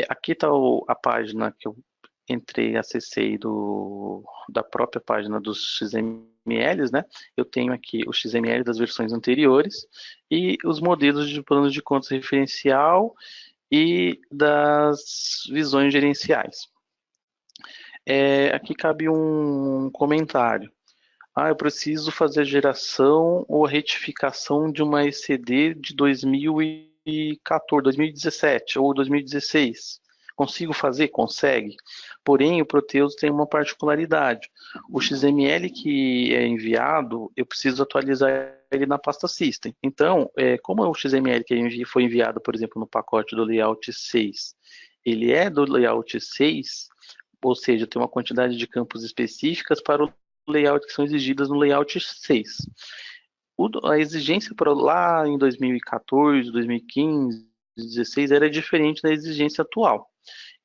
Aqui está a página que eu acessei da própria página dos XMLs, né? Eu tenho aqui o XML das versões anteriores e os modelos de planos de contas referencial e das visões gerenciais. Aqui cabe um comentário. Eu preciso fazer a geração ou retificação de uma ECD de 2014, 2017 ou 2016. Consigo fazer? Consegue. Porém, o Proteus tem uma particularidade. O XML que é enviado, eu preciso atualizar ele na pasta System. Então, como o XML que foi enviado, por exemplo, no pacote do Layout 6, ele é do Layout 6, ou seja, tem uma quantidade de campos específicas para o layout que são exigidas no layout 6. A exigência para lá em 2014, 2015, 2016 era diferente da exigência atual.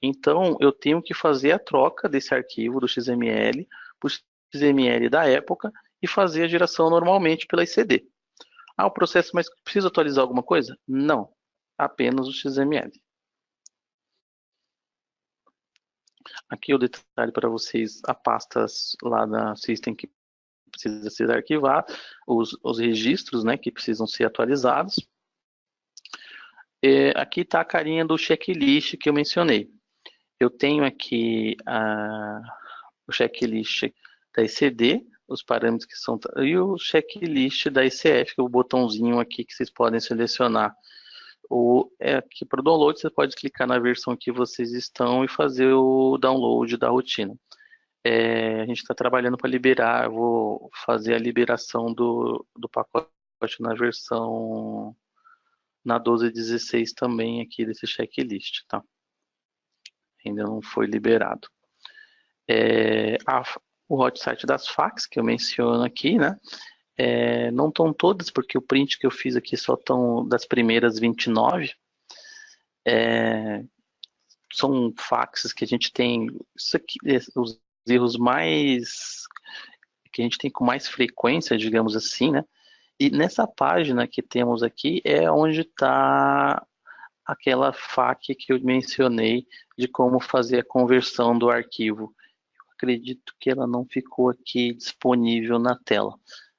Então, eu tenho que fazer a troca desse arquivo do XML para o XML da época e fazer a geração normalmente pela ICD. Ah, o processo, mas precisa atualizar alguma coisa? Não, apenas o XML. Aqui o detalhe para vocês, a pastas lá na System que precisa ser arquivada, os registros, né, que precisam ser atualizados. Aqui está a carinha do checklist que eu mencionei. Eu tenho aqui o checklist da ECD, os parâmetros que são, e o checklist da ECF, que é o botãozinho aqui que vocês podem selecionar. Aqui para o download, você pode clicar na versão que vocês estão e fazer o download da rotina. A gente está trabalhando para liberar, eu vou fazer a liberação do pacote na versão na 12.16 também aqui desse checklist, tá? Ainda não foi liberado. O hot site das facs, que eu menciono aqui, né? Não estão todas, porque o print que eu fiz aqui só estão das primeiras 29. São faxes que a gente tem, isso aqui, os erros mais, que a gente tem com mais frequência, digamos assim, né? E nessa página que temos aqui é onde está aquela FAQ que eu mencionei de como fazer a conversão do arquivo. Eu acredito que ela não ficou aqui disponível na tela,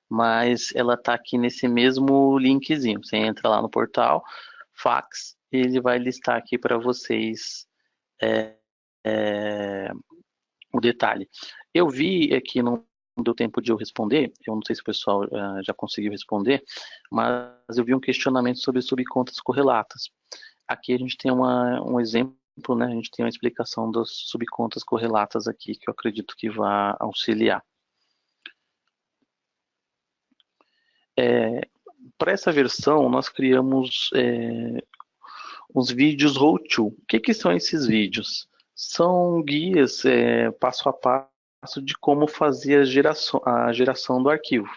mas ela está aqui nesse mesmo linkzinho. Você entra lá no portal, fax, e ele vai listar aqui para vocês o detalhe. Eu vi aqui, não deu tempo de eu responder, eu não sei se o pessoal já conseguiu responder, mas eu vi um questionamento sobre subcontas correlatas. Aqui a gente tem um exemplo, né? A gente tem uma explicação das subcontas correlatas aqui, que eu acredito que vai auxiliar. Para essa versão, nós criamos uns vídeos how-to. O que são esses vídeos? São guias passo a passo de como fazer a geração do arquivo.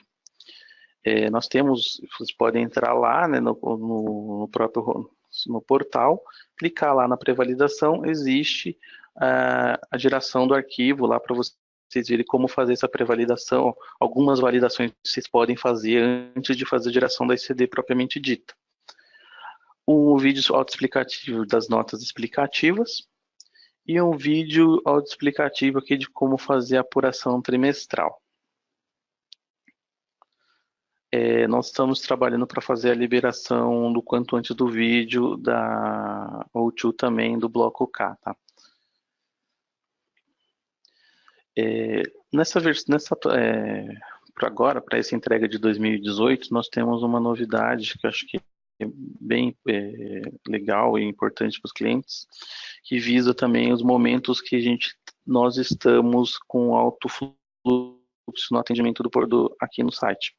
Nós temos, vocês podem entrar lá, né, no próprio no portal, clicar lá na pré-validação, existe a geração do arquivo lá para vocês verem como fazer essa pré-validação. Algumas validações vocês podem fazer antes de fazer a geração da ICD propriamente dita. Um vídeo autoexplicativo das notas explicativas e um vídeo autoexplicativo aqui de como fazer a apuração trimestral. Nós estamos trabalhando para fazer a liberação do quanto antes do vídeo da O2 também do bloco K, tá? Agora, para essa entrega de 2018, nós temos uma novidade que eu acho que é bem legal e importante para os clientes, que visa também os momentos que nós estamos com alto fluxo no atendimento aqui no site.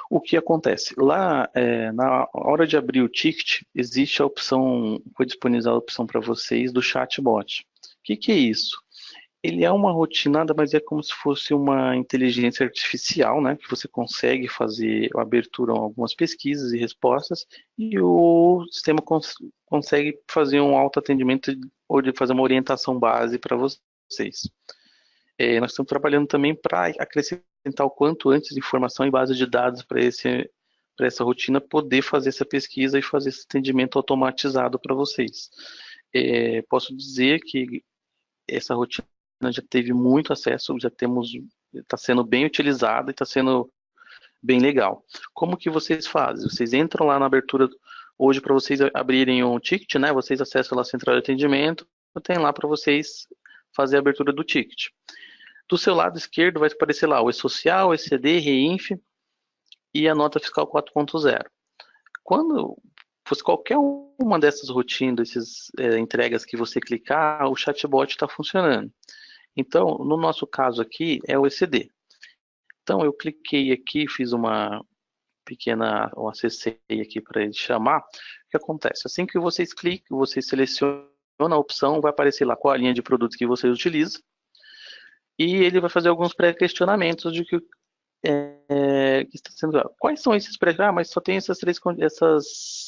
O que acontece? Lá, na hora de abrir o ticket, existe a opção, foi disponibilizada a opção para vocês do chatbot. O que é isso? Ele é uma rotina, mas é como se fosse uma inteligência artificial, né? Que você consegue fazer a abertura a algumas pesquisas e respostas e o sistema consegue fazer um autoatendimento ou de fazer uma orientação base para vocês. Nós estamos trabalhando também para acrescentar o quanto antes informação e base de dados para essa rotina poder fazer essa pesquisa e fazer esse atendimento automatizado para vocês. Posso dizer que essa rotina já teve muito acesso, está sendo bem utilizada e está sendo bem legal. Como que vocês fazem? Vocês entram lá na abertura, hoje para vocês abrirem um ticket, né? Vocês acessam lá a central de atendimento, tem lá para vocês fazer a abertura do ticket. Do seu lado esquerdo vai aparecer lá o E-Social, ECD, REINF e a nota fiscal 4.0. Quando fosse qualquer uma dessas rotinas, dessas entregas que você clicar, o chatbot está funcionando. Então, no nosso caso aqui, é o ECD. Então, eu cliquei aqui, fiz uma pequena, acessei aqui para ele chamar. O que acontece? Assim que vocês clicam, vocês selecionam a opção, vai aparecer lá qual a linha de produtos que vocês utilizam. E ele vai fazer alguns pré-questionamentos de que que está sendo. Quais são esses pré-requisitos? Mas só tem essas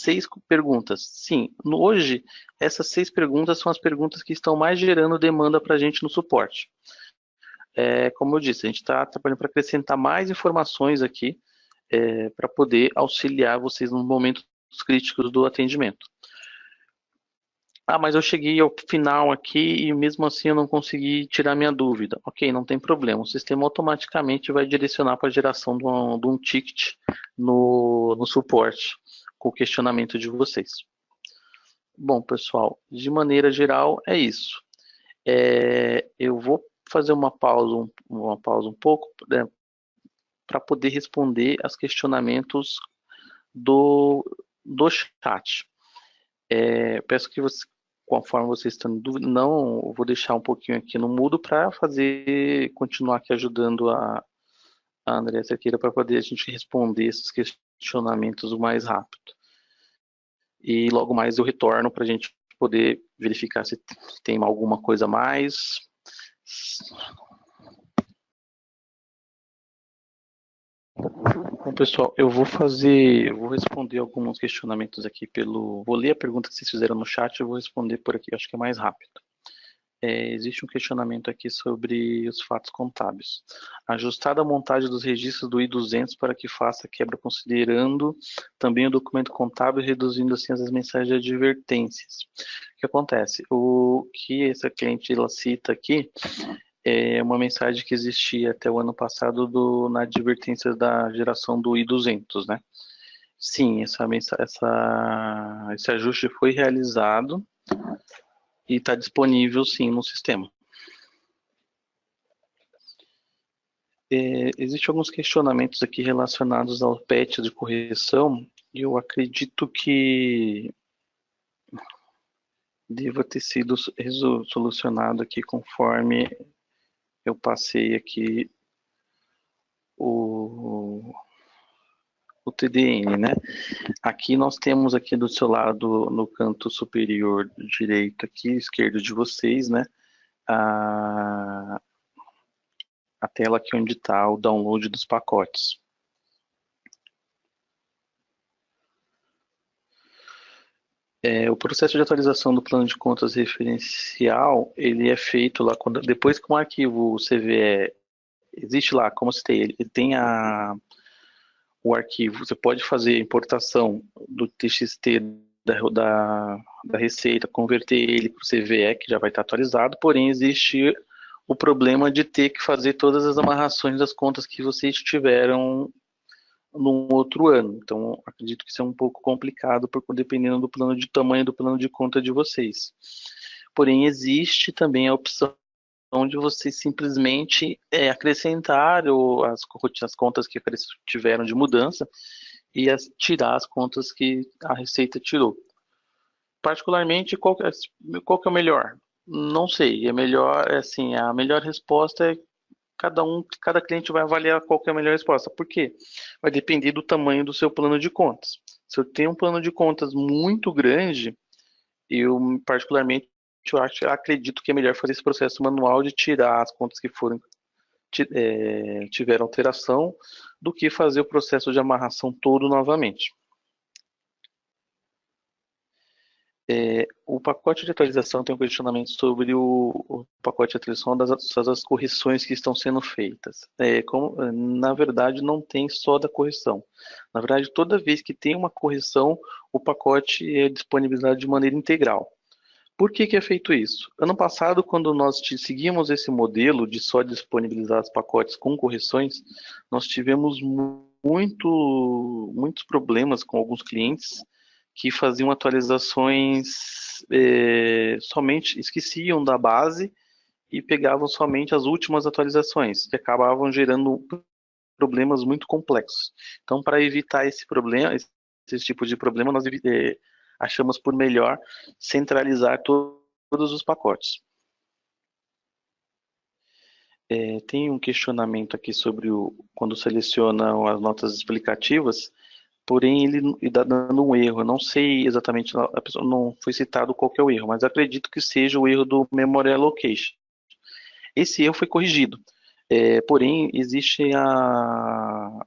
6 perguntas. Sim, hoje, essas 6 perguntas são as perguntas que estão mais gerando demanda para a gente no suporte. Como eu disse, a gente está trabalhando para acrescentar mais informações aqui para poder auxiliar vocês nos momentos críticos do atendimento. Mas eu cheguei ao final aqui e mesmo assim eu não consegui tirar minha dúvida. Ok, não tem problema. O sistema automaticamente vai direcionar para a geração de um ticket no suporte com o questionamento de vocês. Bom, pessoal, de maneira geral é isso. Eu vou fazer uma pausa um pouco, né, para poder responder aos questionamentos do chat. Peço que você, conforme vocês estão em dúvida, não, eu vou deixar um pouquinho aqui no mudo para continuar aqui ajudando a Andréa Cerqueira para poder a gente responder esses questionamentos o mais rápido. E logo mais eu retorno para a gente poder verificar se tem alguma coisa a mais. Bom, pessoal, eu vou responder alguns questionamentos aqui vou ler a pergunta que vocês fizeram no chat e eu vou responder por aqui, acho que é mais rápido. Existe um questionamento aqui sobre os fatos contábeis. Ajustada a montagem dos registros do I-200 para que faça quebra considerando também o documento contábil, reduzindo assim as mensagens de advertências. O que acontece? O que essa cliente ela cita aqui é uma mensagem que existia até o ano passado na advertência da geração do I-200, né? Sim, esse ajuste foi realizado e está disponível sim no sistema. Existem alguns questionamentos aqui relacionados ao PET de correção e eu acredito que deva ter sido solucionado aqui conforme eu passei aqui o TDN, né? Aqui nós temos aqui do seu lado, no canto superior direito aqui, esquerdo de vocês, né? A tela aqui onde está o download dos pacotes. O processo de atualização do plano de contas referencial, ele é feito lá depois que um arquivo CVE existe lá, como eu citei, ele tem o arquivo, você pode fazer importação do TXT da Receita, converter ele para o CVE, que já vai estar atualizado, porém existe o problema de ter que fazer todas as amarrações das contas que vocês tiveram num outro ano. Então, acredito que isso é um pouco complicado, dependendo do tamanho do plano de conta de vocês. Porém, existe também a opção de vocês simplesmente acrescentar as contas que tiveram de mudança e tirar as contas que a Receita tirou. Particularmente, qual que é o melhor? Não sei. A melhor resposta é cada cliente vai avaliar qual que é a melhor resposta. Por quê? Vai depender do tamanho do seu plano de contas. Se eu tenho um plano de contas muito grande, eu particularmente acredito que é melhor fazer esse processo manual de tirar as contas que tiveram alteração do que fazer o processo de amarração todo novamente. O pacote de atualização tem um questionamento sobre o pacote de atualização das correções que estão sendo feitas. Na verdade, não tem só da correção. Na verdade, toda vez que tem uma correção, o pacote é disponibilizado de maneira integral. Por que é feito isso? Ano passado, quando nós seguimos esse modelo de só disponibilizar os pacotes com correções, nós tivemos muitos problemas com alguns clientes que faziam atualizações somente, esqueciam da base e pegavam somente as últimas atualizações, que acabavam gerando problemas muito complexos. Então, para evitar esse tipo de problema, nós achamos por melhor centralizar todos os pacotes. Tem um questionamento aqui sobre quando seleciona as notas explicativas, porém ele está dando um erro. Eu não sei exatamente, a pessoa não foi citado qual que é o erro, mas acredito que seja o erro do Memory Allocation. Esse erro foi corrigido. Porém, existe a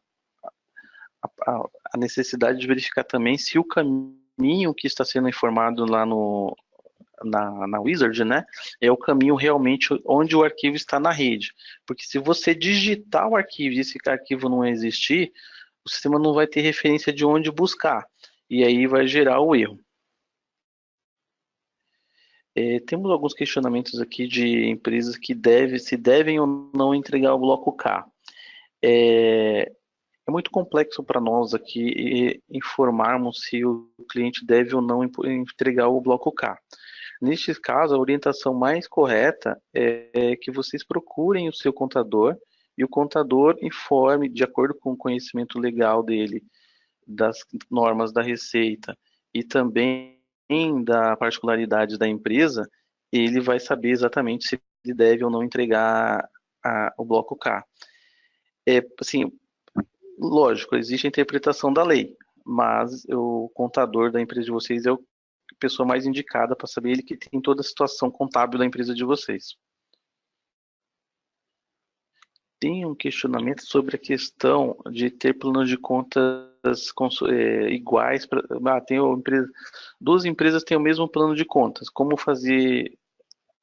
necessidade de verificar também se o caminho que está sendo informado lá na Wizard, né, é o caminho realmente onde o arquivo está na rede. Porque se você digitar o arquivo e esse arquivo não existir, o sistema não vai ter referência de onde buscar. E aí vai gerar o erro. Temos alguns questionamentos aqui de empresas que se devem ou não entregar o bloco K. É muito complexo para nós aqui informarmos se o cliente deve ou não entregar o bloco K. Neste caso, a orientação mais correta é que vocês procurem o seu contador e o contador informe, de acordo com o conhecimento legal dele, das normas da Receita e também da particularidade da empresa, ele vai saber exatamente se ele deve ou não entregar o bloco K. Assim, lógico, existe a interpretação da lei, mas o contador da empresa de vocês é a pessoa mais indicada para saber, ele que tem toda a situação contábil da empresa de vocês. Tem um questionamento sobre a questão de ter planos de contas iguais. Duas empresas têm o mesmo plano de contas. Como fazer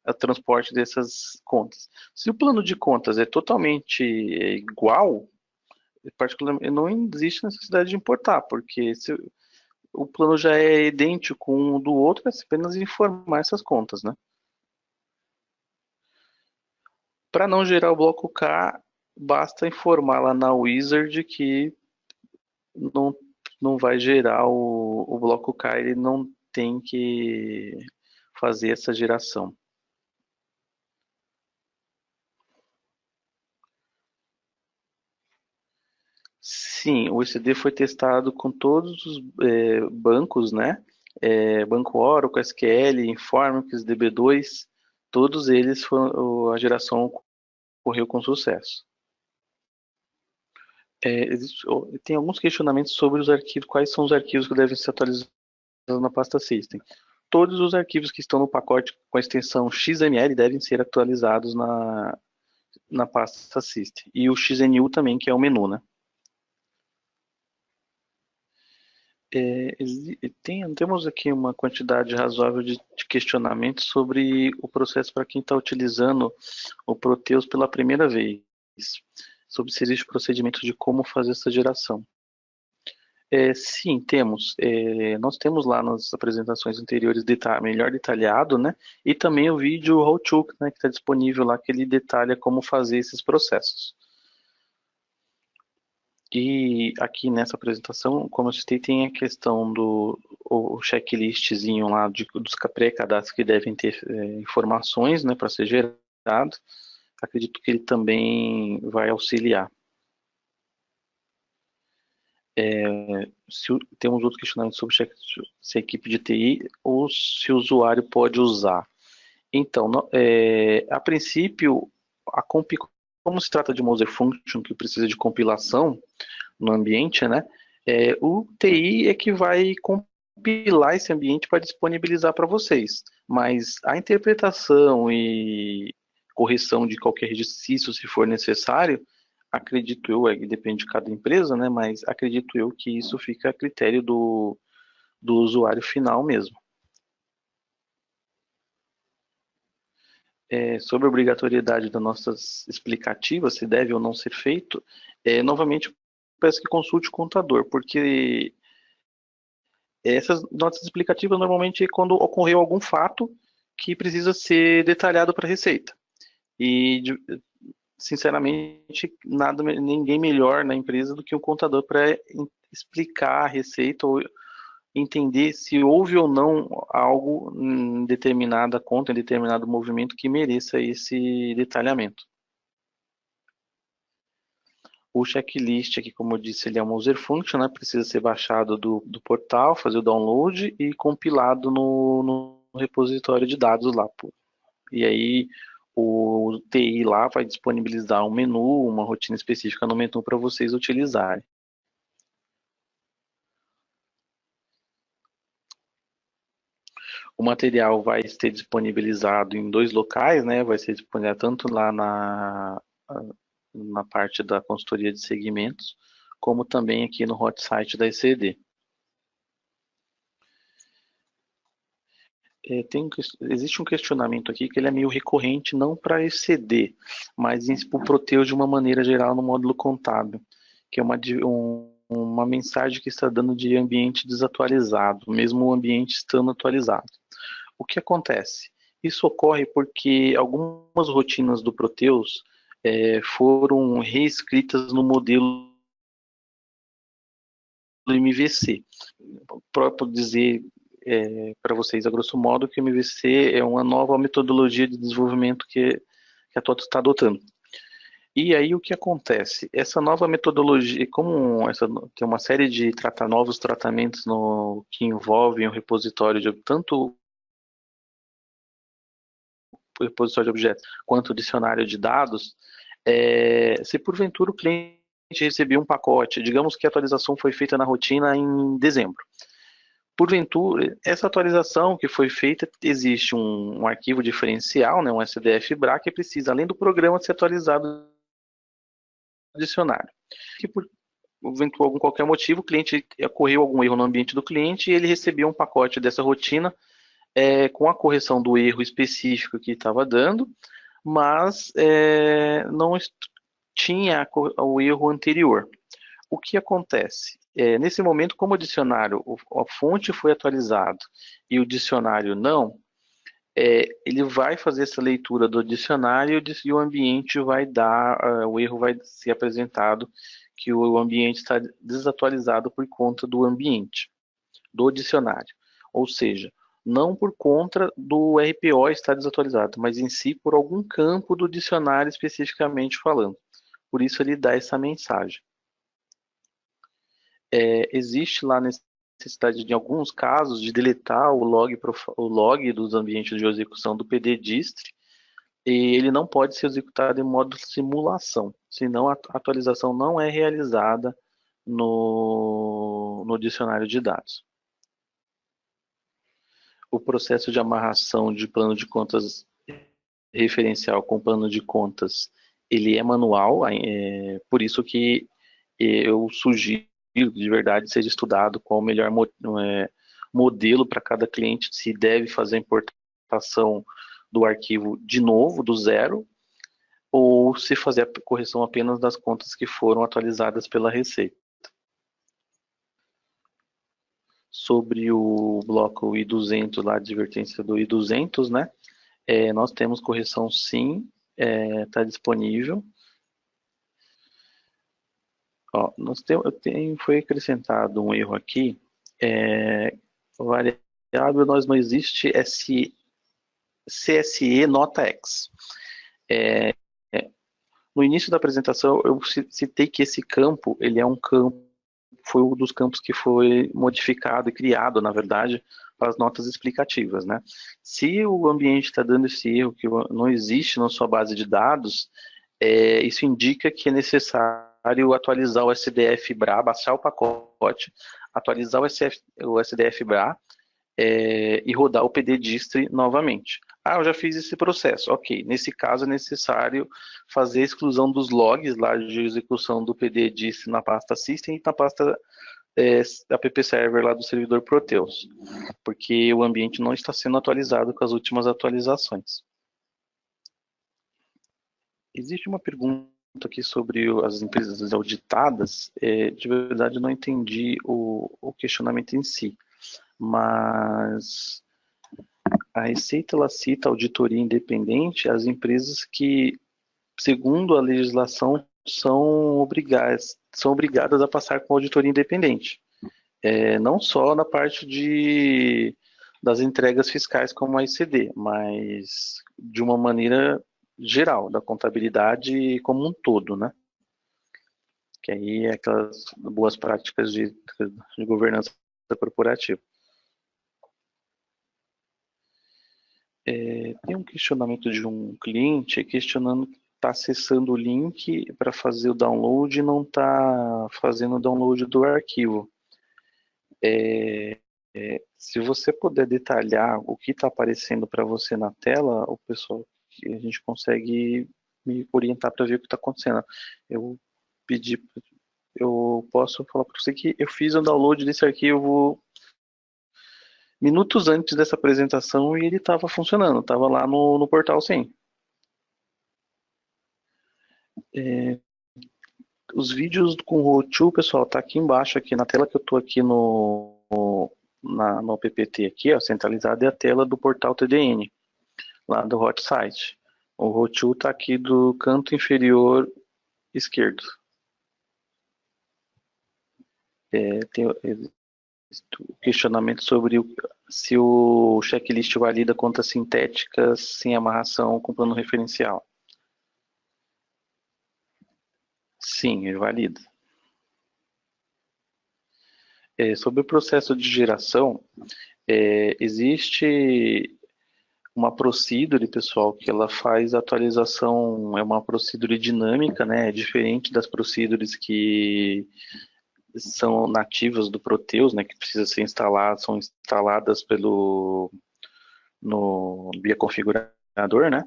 o transporte dessas contas? Se o plano de contas é totalmente igual, particularmente, não existe necessidade de importar, porque se o plano já é idêntico um do outro, é apenas informar essas contas, né? Para não gerar o bloco K, basta informar lá na Wizard que não, não vai gerar o bloco K, ele não tem que fazer essa geração. Sim, o ECD foi testado com todos os bancos, né? Banco Oracle, SQL, Informix, DB2, todos eles a geração ocorreu com sucesso. Tem alguns questionamentos sobre os arquivos, quais são os arquivos que devem ser atualizados na pasta System. Todos os arquivos que estão no pacote com a extensão XML devem ser atualizados na pasta System. E o XNU também, que é o menu, né? Temos aqui uma quantidade razoável de questionamentos sobre o processo para quem está utilizando o Proteus pela primeira vez, sobre se existe procedimento de como fazer essa geração. Sim, temos. Nós temos lá nas apresentações anteriores melhor detalhado, né? E também o vídeo How to, né, que está disponível lá, que ele detalha como fazer esses processos. E aqui nessa apresentação, como eu citei, tem a questão do o checklistzinho lá dos pré-cadastros que devem ter informações, né, para ser gerado. Acredito que ele também vai auxiliar. Temos outros questionamentos sobre se a equipe de TI ou se o usuário pode usar. Então, a princípio, como se trata de uma user function que precisa de compilação no ambiente, né? O TI é que vai compilar esse ambiente para disponibilizar para vocês. Mas a interpretação e correção de qualquer registro, se for necessário, acredito eu, depende de cada empresa, né? Mas acredito eu que isso fica a critério do usuário final mesmo. Sobre a obrigatoriedade das nossas explicativas, se deve ou não ser feito, novamente peço que consulte o contador, porque essas notas explicativas normalmente é quando ocorreu algum fato que precisa ser detalhado para a Receita. E, sinceramente, ninguém melhor na empresa do que o contador para explicar a Receita ou entender se houve ou não algo em determinada conta, em determinado movimento que mereça esse detalhamento. O checklist aqui, como eu disse, ele é uma user function, né? Precisa ser baixado do portal, fazer o download e compilado no repositório de dados lá. E aí o TI lá vai disponibilizar um menu, uma rotina específica no menu para vocês utilizarem. O material vai ser disponibilizado em 2 locais, né? Vai ser disponibilizado tanto lá na parte da consultoria de segmentos, como também aqui no hot site da ECD. Existe um questionamento aqui que ele é meio recorrente, não para ECD, mas para o Proteus de uma maneira geral no módulo contábil, que é uma mensagem que está dando de ambiente desatualizado, mesmo o ambiente estando atualizado. O que acontece? Isso ocorre porque algumas rotinas do Proteus foram reescritas no modelo do MVC. Para dizer para vocês, a grosso modo, que o MVC é uma nova metodologia de desenvolvimento que a TOTO está adotando. E aí o que acontece? Essa nova metodologia, como tem uma série de novos tratamentos que envolvem o repositório de tanto o repositório de objetos quanto o dicionário de dados, se porventura o cliente recebeu um pacote, digamos que a atualização foi feita na rotina em dezembro. Porventura, essa atualização que foi feita, existe um arquivo diferencial, né, um SDF-BRA, que precisa, além do programa, ser atualizado no dicionário. Que por qualquer motivo, o cliente ocorreu algum erro no ambiente do cliente e ele recebeu um pacote dessa rotina com a correção do erro específico que estava dando, mas não tinha o erro anterior. O que acontece? Nesse momento, como o dicionário, a fonte foi atualizado e o dicionário não, ele vai fazer essa leitura do dicionário e o ambiente vai dar, o erro vai ser apresentado que o ambiente está desatualizado por conta do ambiente, do dicionário. Ou seja, não por conta do RPO estar desatualizado, mas em si por algum campo do dicionário especificamente falando. Por isso ele dá essa mensagem. Existe lá necessidade, em alguns casos, de deletar o log dos ambientes de execução do PDDIST, e ele não pode ser executado em modo simulação, senão a atualização não é realizada no dicionário de dados. O processo de amarração de plano de contas referencial com plano de contas, ele é manual, por isso que eu sugiro de verdade seja estudado qual o melhor modelo para cada cliente, se deve fazer a importação do arquivo de novo, do zero, ou se fazer a correção apenas das contas que foram atualizadas pela Receita. Sobre o bloco I200, lá, a advertência do I200, né? Nós temos correção sim, está disponível. Ó, foi acrescentado um erro aqui, variável não existe CSE nota X. No início da apresentação eu citei que esse campo, ele é um campo, foi um dos campos que foi modificado e criado, na verdade, para as notas explicativas, né? Se o ambiente está dando esse erro que não existe na sua base de dados, isso indica que é necessário atualizar o SDF-BRA, baixar o pacote, atualizar o SDF-BRA e rodar o PDDIST novamente. Eu já fiz esse processo. Ok, nesse caso é necessário fazer a exclusão dos logs lá de execução do PDDIST na pasta System e na pasta app server lá do servidor Proteus, porque o ambiente não está sendo atualizado com as últimas atualizações. Existe uma pergunta aqui sobre as empresas auditadas. De verdade, eu não entendi o questionamento em si, mas a Receita ela cita auditoria independente as empresas que, segundo a legislação, são obrigadas a passar com auditoria independente. Não só na parte das entregas fiscais como a ICD, mas de uma maneira geral, da contabilidade como um todo, né? Que aí é aquelas boas práticas de governança corporativa. Tem um questionamento de um cliente questionando que está acessando o link para fazer o download e não está fazendo o download do arquivo. Se você puder detalhar o que está aparecendo para você na tela, a gente consegue me orientar para ver o que está acontecendo. Eu pedi, eu posso falar para você que eu fiz o download desse arquivo minutos antes dessa apresentação e ele estava funcionando, estava lá no portal sim. Os vídeos com o Road2, pessoal, tá aqui embaixo, aqui na tela que eu tô aqui no PPT aqui, ó, centralizado, é a tela do portal TDN, lá do Hot Site. O Road2 tá aqui do canto inferior esquerdo. Tem o questionamento sobre se o checklist valida contas sintéticas sem amarração com plano referencial. Sim, ele valida. Sobre o processo de geração, existe uma procedure, pessoal, que ela faz atualização, é uma procedure dinâmica, né? É diferente das procedures que são nativas do Proteus, né? Que precisa ser instalado, são instaladas via configurador, né?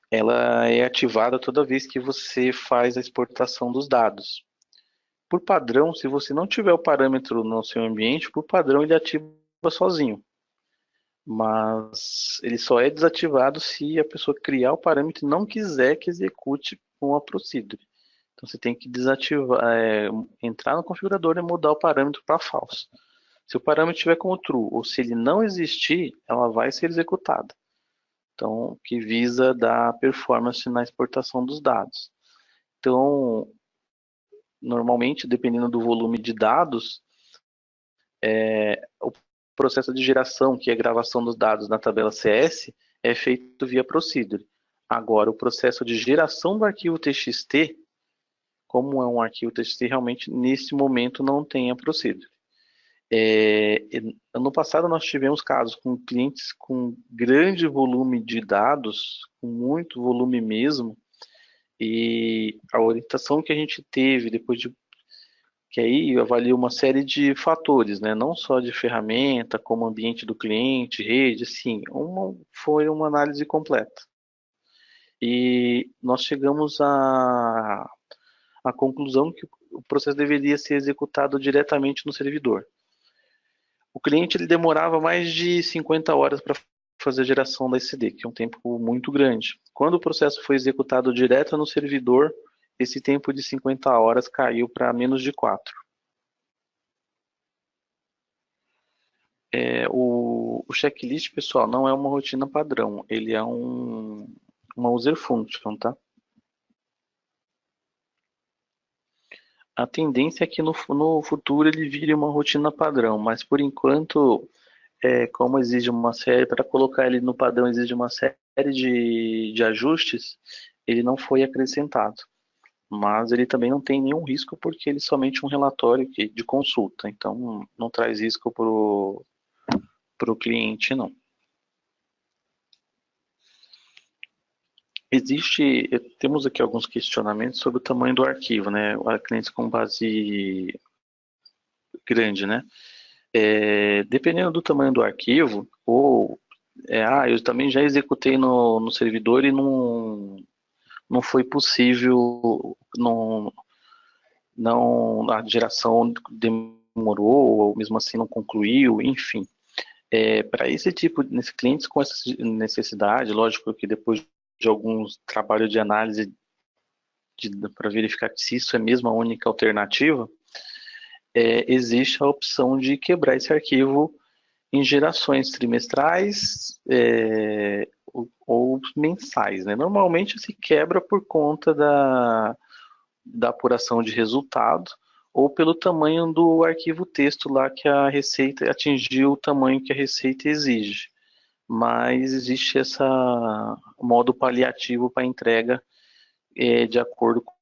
Ela é ativada toda vez que você faz a exportação dos dados. Por padrão, se você não tiver o parâmetro no seu ambiente, por padrão ele ativa sozinho. Mas ele só é desativado se a pessoa criar o parâmetro e não quiser que execute com a procedure. Então você tem que desativar, entrar no configurador e mudar o parâmetro para false. Se o parâmetro estiver como true ou se ele não existir, ela vai ser executada. Então, que visa dar performance na exportação dos dados. Então, normalmente, dependendo do volume de dados, o processo de geração, que é a gravação dos dados na tabela CS, é feito via procedure. Agora, o processo de geração do arquivo TXT, como é um arquivo TXT, realmente, nesse momento, não tem a procedure. Ano passado, nós tivemos casos com clientes com grande volume de dados, com muito volume mesmo, e a orientação que a gente teve depois de que aí avalia uma série de fatores, né? Não só de ferramenta, como ambiente do cliente, rede, assim, foi uma análise completa. E nós chegamos à conclusão que o processo deveria ser executado diretamente no servidor. O cliente ele demorava mais de 50 horas para fazer a geração da SD, que é um tempo muito grande. Quando o processo foi executado direto no servidor, esse tempo de 50 horas caiu para menos de 4. O checklist, pessoal, não é uma rotina padrão, ele é uma user function, tá? A tendência é que no futuro ele vire uma rotina padrão, mas por enquanto, como exige uma série, para colocar ele no padrão exige uma série de ajustes, ele não foi acrescentado. Mas ele também não tem nenhum risco porque ele é somente um relatório de consulta, então não traz risco para o cliente, não. Temos aqui alguns questionamentos sobre o tamanho do arquivo, né? Clientes com base grande, né? Dependendo do tamanho do arquivo, eu também já executei no servidor e não foi possível, a geração demorou, ou mesmo assim não concluiu, enfim. Para esse tipo, nesses clientes com essa necessidade, lógico que depois de alguns trabalhos de análise para verificar se isso é mesmo a única alternativa, existe a opção de quebrar esse arquivo em gerações trimestrais ou mensais, né? Normalmente se quebra por conta da apuração de resultado ou pelo tamanho do arquivo texto lá que a Receita atingiu o tamanho que a Receita exige. Mas existe esse modo paliativo para entrega de acordo com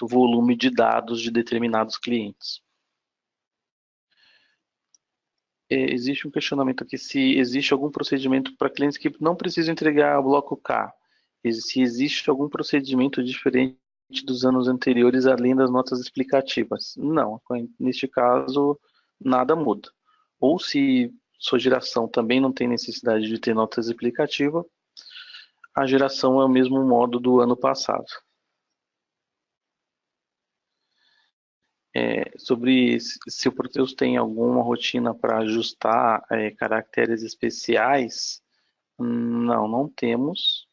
o volume de dados de determinados clientes. Existe um questionamento aqui se existe algum procedimento para clientes que não precisam entregar o bloco K. Se existe algum procedimento diferente dos anos anteriores, além das notas explicativas. Não, neste caso, nada muda. Ou se sua geração também não tem necessidade de ter notas explicativas, a geração é o mesmo modo do ano passado. Sobre se o Proteus tem alguma rotina para ajustar caracteres especiais, não temos.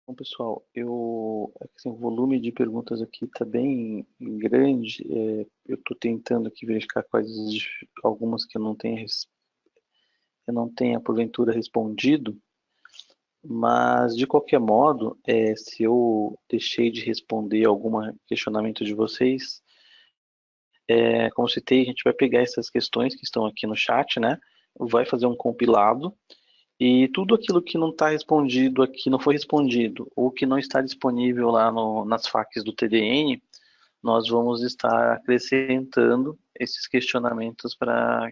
Bom, pessoal, assim, o volume de perguntas aqui está bem grande. Eu estou tentando aqui verificar algumas que eu não tenha porventura respondido. Mas, de qualquer modo, se eu deixei de responder algum questionamento de vocês, como citei, a gente vai pegar essas questões que estão aqui no chat, né? Vai fazer um compilado e tudo aquilo que não está respondido aqui, não foi respondido, ou que não está disponível lá nas FAQs do TDN, nós vamos estar acrescentando esses questionamentos para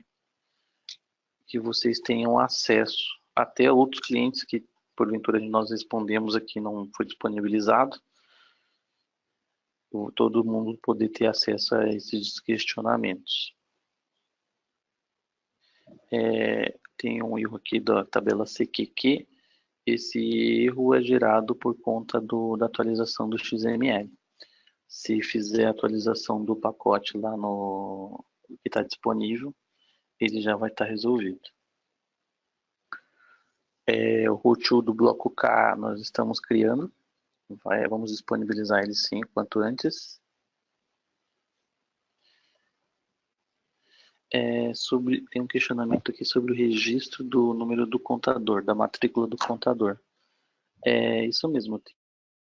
que vocês tenham acesso. Até outros clientes que porventura nós respondemos aqui não foi disponibilizado, todo mundo poder ter acesso a esses questionamentos. Tem um erro aqui da tabela CQQ. Esse erro é gerado por conta da atualização do XML. Se fizer a atualização do pacote lá que está disponível, ele já vai estar resolvido. O root do bloco K nós estamos criando. Vamos disponibilizar ele sim, quanto antes. Tem um questionamento aqui sobre o registro do número do contador, da matrícula do contador. Isso mesmo,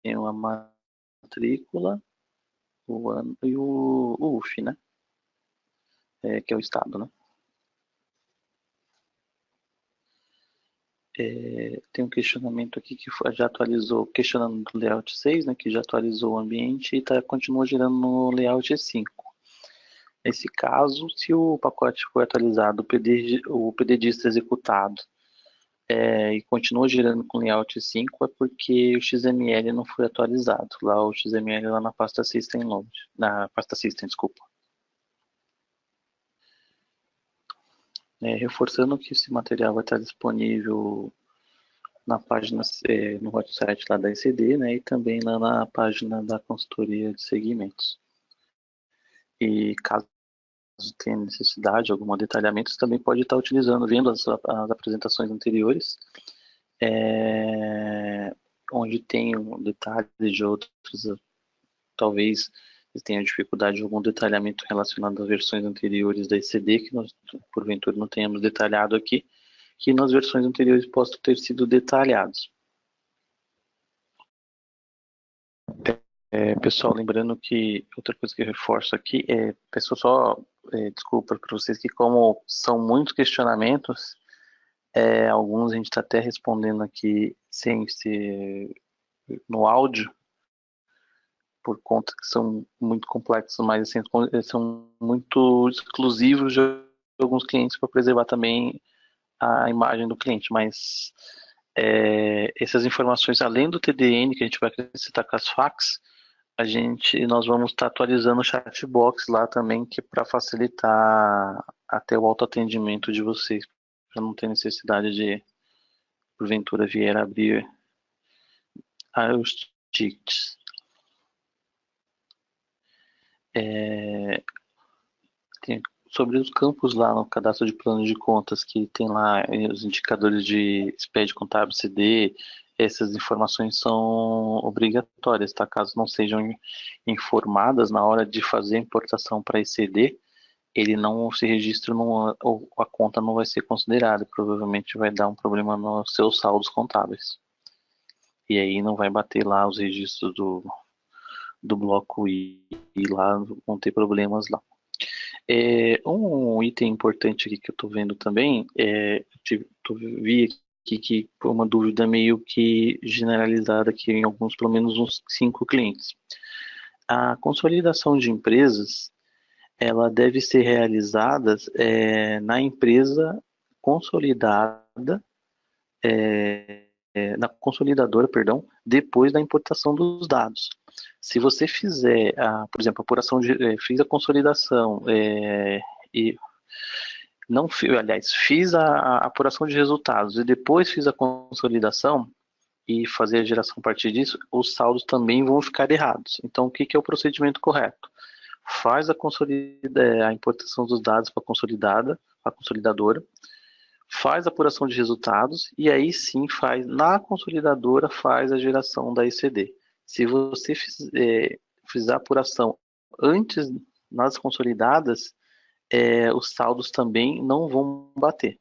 tem uma matrícula, o ano e o UF, né? Que é o estado, né? Tem um questionamento aqui que já atualizou, questionando do layout 6, né, que já atualizou o ambiente e continua gerando no layout 5. Nesse caso, se o pacote foi atualizado, o PDDista executado e continua gerando com layout 5, é porque o XML não foi atualizado. Lá o XML lá na pasta System Load, na pasta System, desculpa. Reforçando que esse material vai estar disponível na página, no website lá da ECD, né, e também lá na página da consultoria de segmentos. E caso tenha necessidade de algum detalhamento, você também pode estar utilizando, vendo as apresentações anteriores, onde tem um detalhe de outros, talvez eles tenham dificuldade de algum detalhamento relacionado às versões anteriores da ECD, que nós, porventura, não tenhamos detalhado aqui, que nas versões anteriores possam ter sido detalhados. Pessoal, lembrando que outra coisa que eu reforço aqui pessoal, só desculpa para vocês que como são muitos questionamentos, alguns a gente está até respondendo aqui sem ser no áudio, por conta que são muito complexos, mas assim, são muito exclusivos de alguns clientes para preservar também a imagem do cliente, mas essas informações, além do TDN, que a gente vai acrescentar com as FAQs, nós vamos estar atualizando o chatbox lá também, que para facilitar até o autoatendimento de vocês, para não ter necessidade de, porventura, vier abrir os tickets. Sobre os campos lá no cadastro de plano de contas, que tem lá os indicadores de SPED contábil CD, essas informações são obrigatórias, tá? Caso não sejam informadas na hora de fazer a importação para ECD, ele não se registra, ou a conta não vai ser considerada, provavelmente vai dar um problema nos seus saldos contábeis. E aí não vai bater lá os registros do bloco I, e lá vão ter problemas lá. Um item importante aqui que eu estou vendo também, vi aqui que foi uma dúvida meio que generalizada aqui em alguns, pelo menos uns 5 clientes. A consolidação de empresas, ela deve ser realizada na empresa consolidada, na consolidadora, perdão, depois da importação dos dados. Se você fizer, por exemplo, a apuração fiz a consolidação e não, aliás, fiz a apuração de resultados e depois fiz a consolidação e fazer a geração a partir disso, os saldos também vão ficar errados. Então, o que é o procedimento correto? Faz a importação dos dados para a consolidadora, faz a apuração de resultados e aí sim na consolidadora faz a geração da ECD. Se você fizer a apuração antes nas consolidadas, os saldos também não vão bater.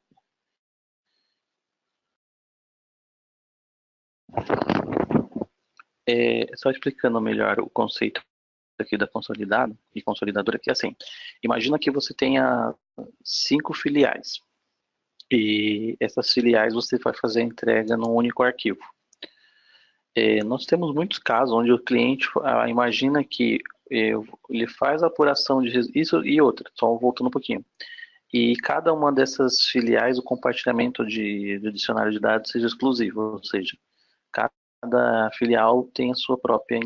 Só explicando melhor o conceito aqui da consolidada e consolidadora, que é assim, imagina que você tenha 5 filiais e essas filiais você vai fazer a entrega num único arquivo. Nós temos muitos casos onde o cliente imagina que ele faz a apuração de isso e outra, só voltando um pouquinho. E cada uma dessas filiais, o compartilhamento do dicionário de dados seja exclusivo, ou seja, cada filial tem a sua própria,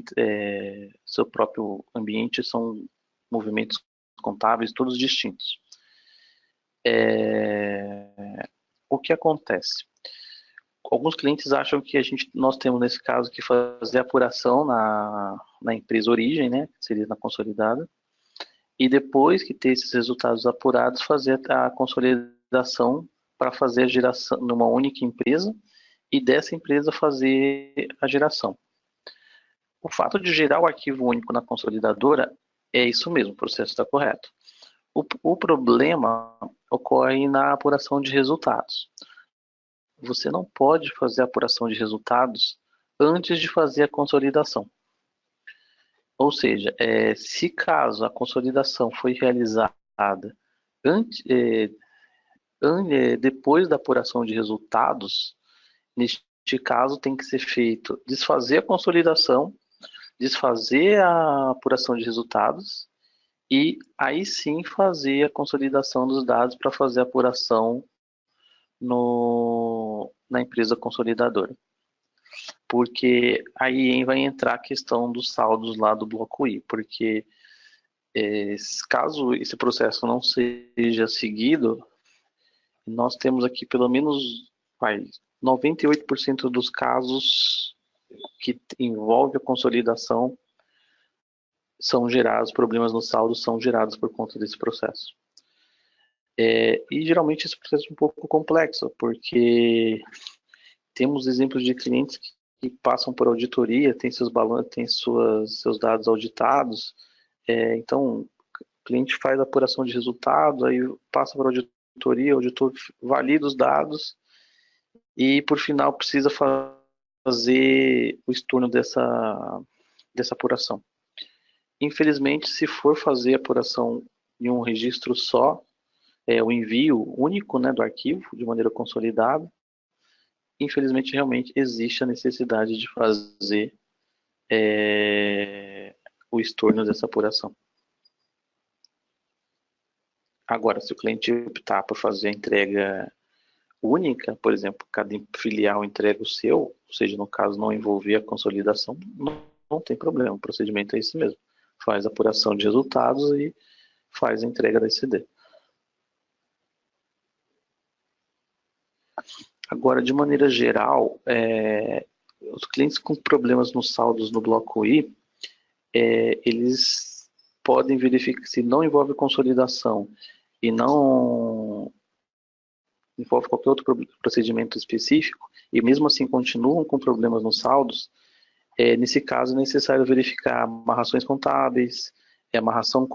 seu próprio ambiente, são movimentos contábeis todos distintos. O que acontece? Alguns clientes acham que nós temos nesse caso que fazer a apuração na empresa origem, né, que seria na consolidada, e depois que ter esses resultados apurados, fazer a consolidação para fazer a geração numa única empresa e dessa empresa fazer a geração. O fato de gerar o arquivo único na consolidadora é isso mesmo, o processo está correto. O problema ocorre na apuração de resultados. Você não pode fazer a apuração de resultados antes de fazer a consolidação. Ou seja, se caso a consolidação foi realizada depois da apuração de resultados, neste caso tem que ser feito desfazer a consolidação, desfazer a apuração de resultados e aí sim fazer a consolidação dos dados para fazer a apuração na empresa consolidadora. Porque aí vai entrar a questão dos saldos lá do bloco I, porque caso esse processo não seja seguido, nós temos aqui pelo menos 98% dos casos que envolve a consolidação são gerados, problemas no saldo são gerados por conta desse processo. E geralmente esse processo é um pouco complexo, porque temos exemplos de clientes que passam por auditoria, têm seus balanços, têm seus dados auditados, então o cliente faz a apuração de resultados, aí passa por auditoria, o auditor valida os dados e por final precisa fazer o estorno dessa apuração. Infelizmente, se for fazer a apuração em um registro só, o envio único, né, do arquivo de maneira consolidada, infelizmente realmente existe a necessidade de fazer o estorno dessa apuração. Agora, se o cliente optar por fazer a entrega única, por exemplo, cada filial entrega o seu, ou seja, no caso não envolver a consolidação, não tem problema, o procedimento é esse mesmo. Faz a apuração de resultados e faz a entrega da ECD. Agora, de maneira geral, os clientes com problemas nos saldos no bloco I, eles podem verificar, se não envolve consolidação e não envolve qualquer outro procedimento específico, e mesmo assim continuam com problemas nos saldos, nesse caso é necessário verificar amarrações contábeis, amarração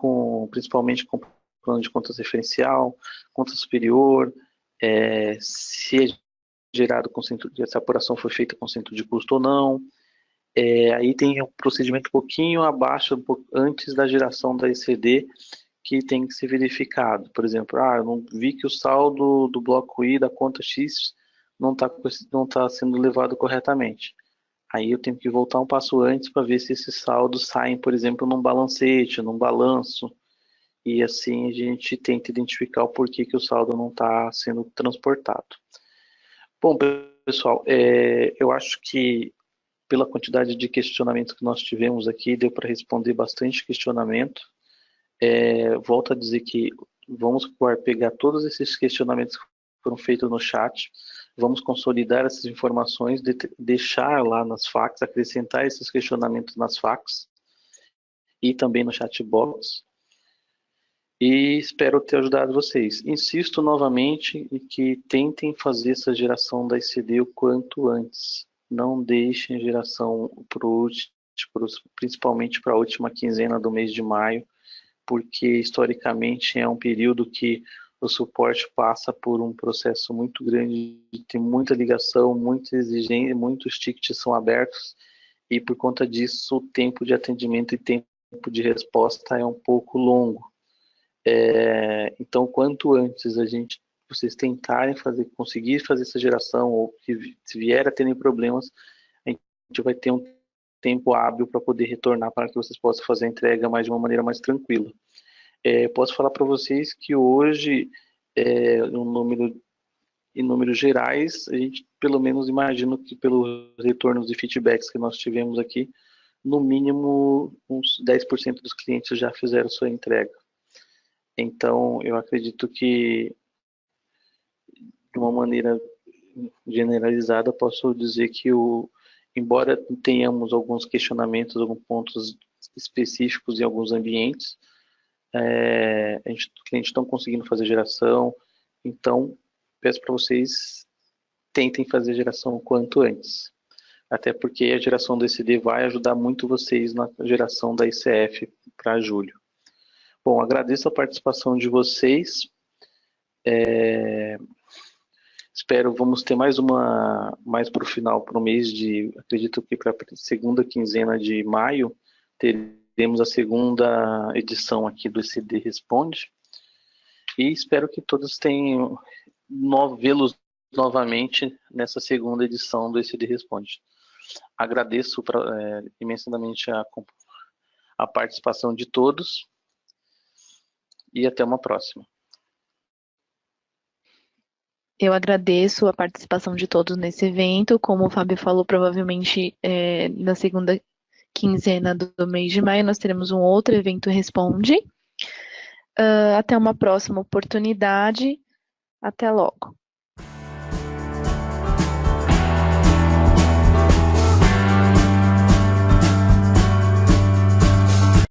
principalmente com plano de contas referencial, conta superior, se gerado se essa apuração foi feita com centro de custo ou não. Aí tem um procedimento um pouquinho abaixo, antes da geração da ECD, que tem que ser verificado. Por exemplo, eu não vi que o saldo do bloco I da conta X não está sendo levado corretamente. Aí eu tenho que voltar um passo antes para ver se esses saldos saem, por exemplo, num balancete, num balanço, e assim a gente tenta identificar o porquê que o saldo não está sendo transportado. Bom, pessoal, eu acho que pela quantidade de questionamentos que nós tivemos aqui, deu para responder bastante questionamento. Volto a dizer que vamos pegar todos esses questionamentos que foram feitos no chat, vamos consolidar essas informações, deixar lá nas facs, acrescentar esses questionamentos nas facs e também no chatbox. E espero ter ajudado vocês. Insisto novamente em que tentem fazer essa geração da ICD o quanto antes. Não deixem a geração principalmente para a última quinzena do mês de maio, porque historicamente é um período que o suporte passa por um processo muito grande, tem muita ligação, muita exigência, muitos tickets são abertos, e por conta disso o tempo de atendimento e tempo de resposta é um pouco longo. Então, quanto antes vocês tentarem conseguir fazer essa geração, ou se vier a terem problemas, a gente vai ter um tempo hábil para poder retornar para que vocês possam fazer a entrega de uma maneira mais tranquila. Posso falar para vocês que hoje, em números gerais, a gente pelo menos imagino que pelos retornos e feedbacks que nós tivemos aqui, no mínimo uns 10% dos clientes já fizeram sua entrega. Então, eu acredito que, de uma maneira generalizada, posso dizer que, embora tenhamos alguns questionamentos, alguns pontos específicos em alguns ambientes, o cliente não conseguindo fazer geração, então, peço para vocês tentem fazer a geração o quanto antes. Até porque a geração do ECD vai ajudar muito vocês na geração da ICF para julho. Bom, agradeço a participação de vocês. Espero, vamos ter mais para o final, para o mês acredito que para a segunda quinzena de maio, teremos a segunda edição aqui do ECD Responde. E espero que todos tenham vê-los novamente nessa segunda edição do ECD Responde. Agradeço imensamente a participação de todos. E até uma próxima. Eu agradeço a participação de todos nesse evento. Como o Fábio falou, provavelmente na segunda quinzena do mês de maio nós teremos um outro evento Responde. Até uma próxima oportunidade. Até logo.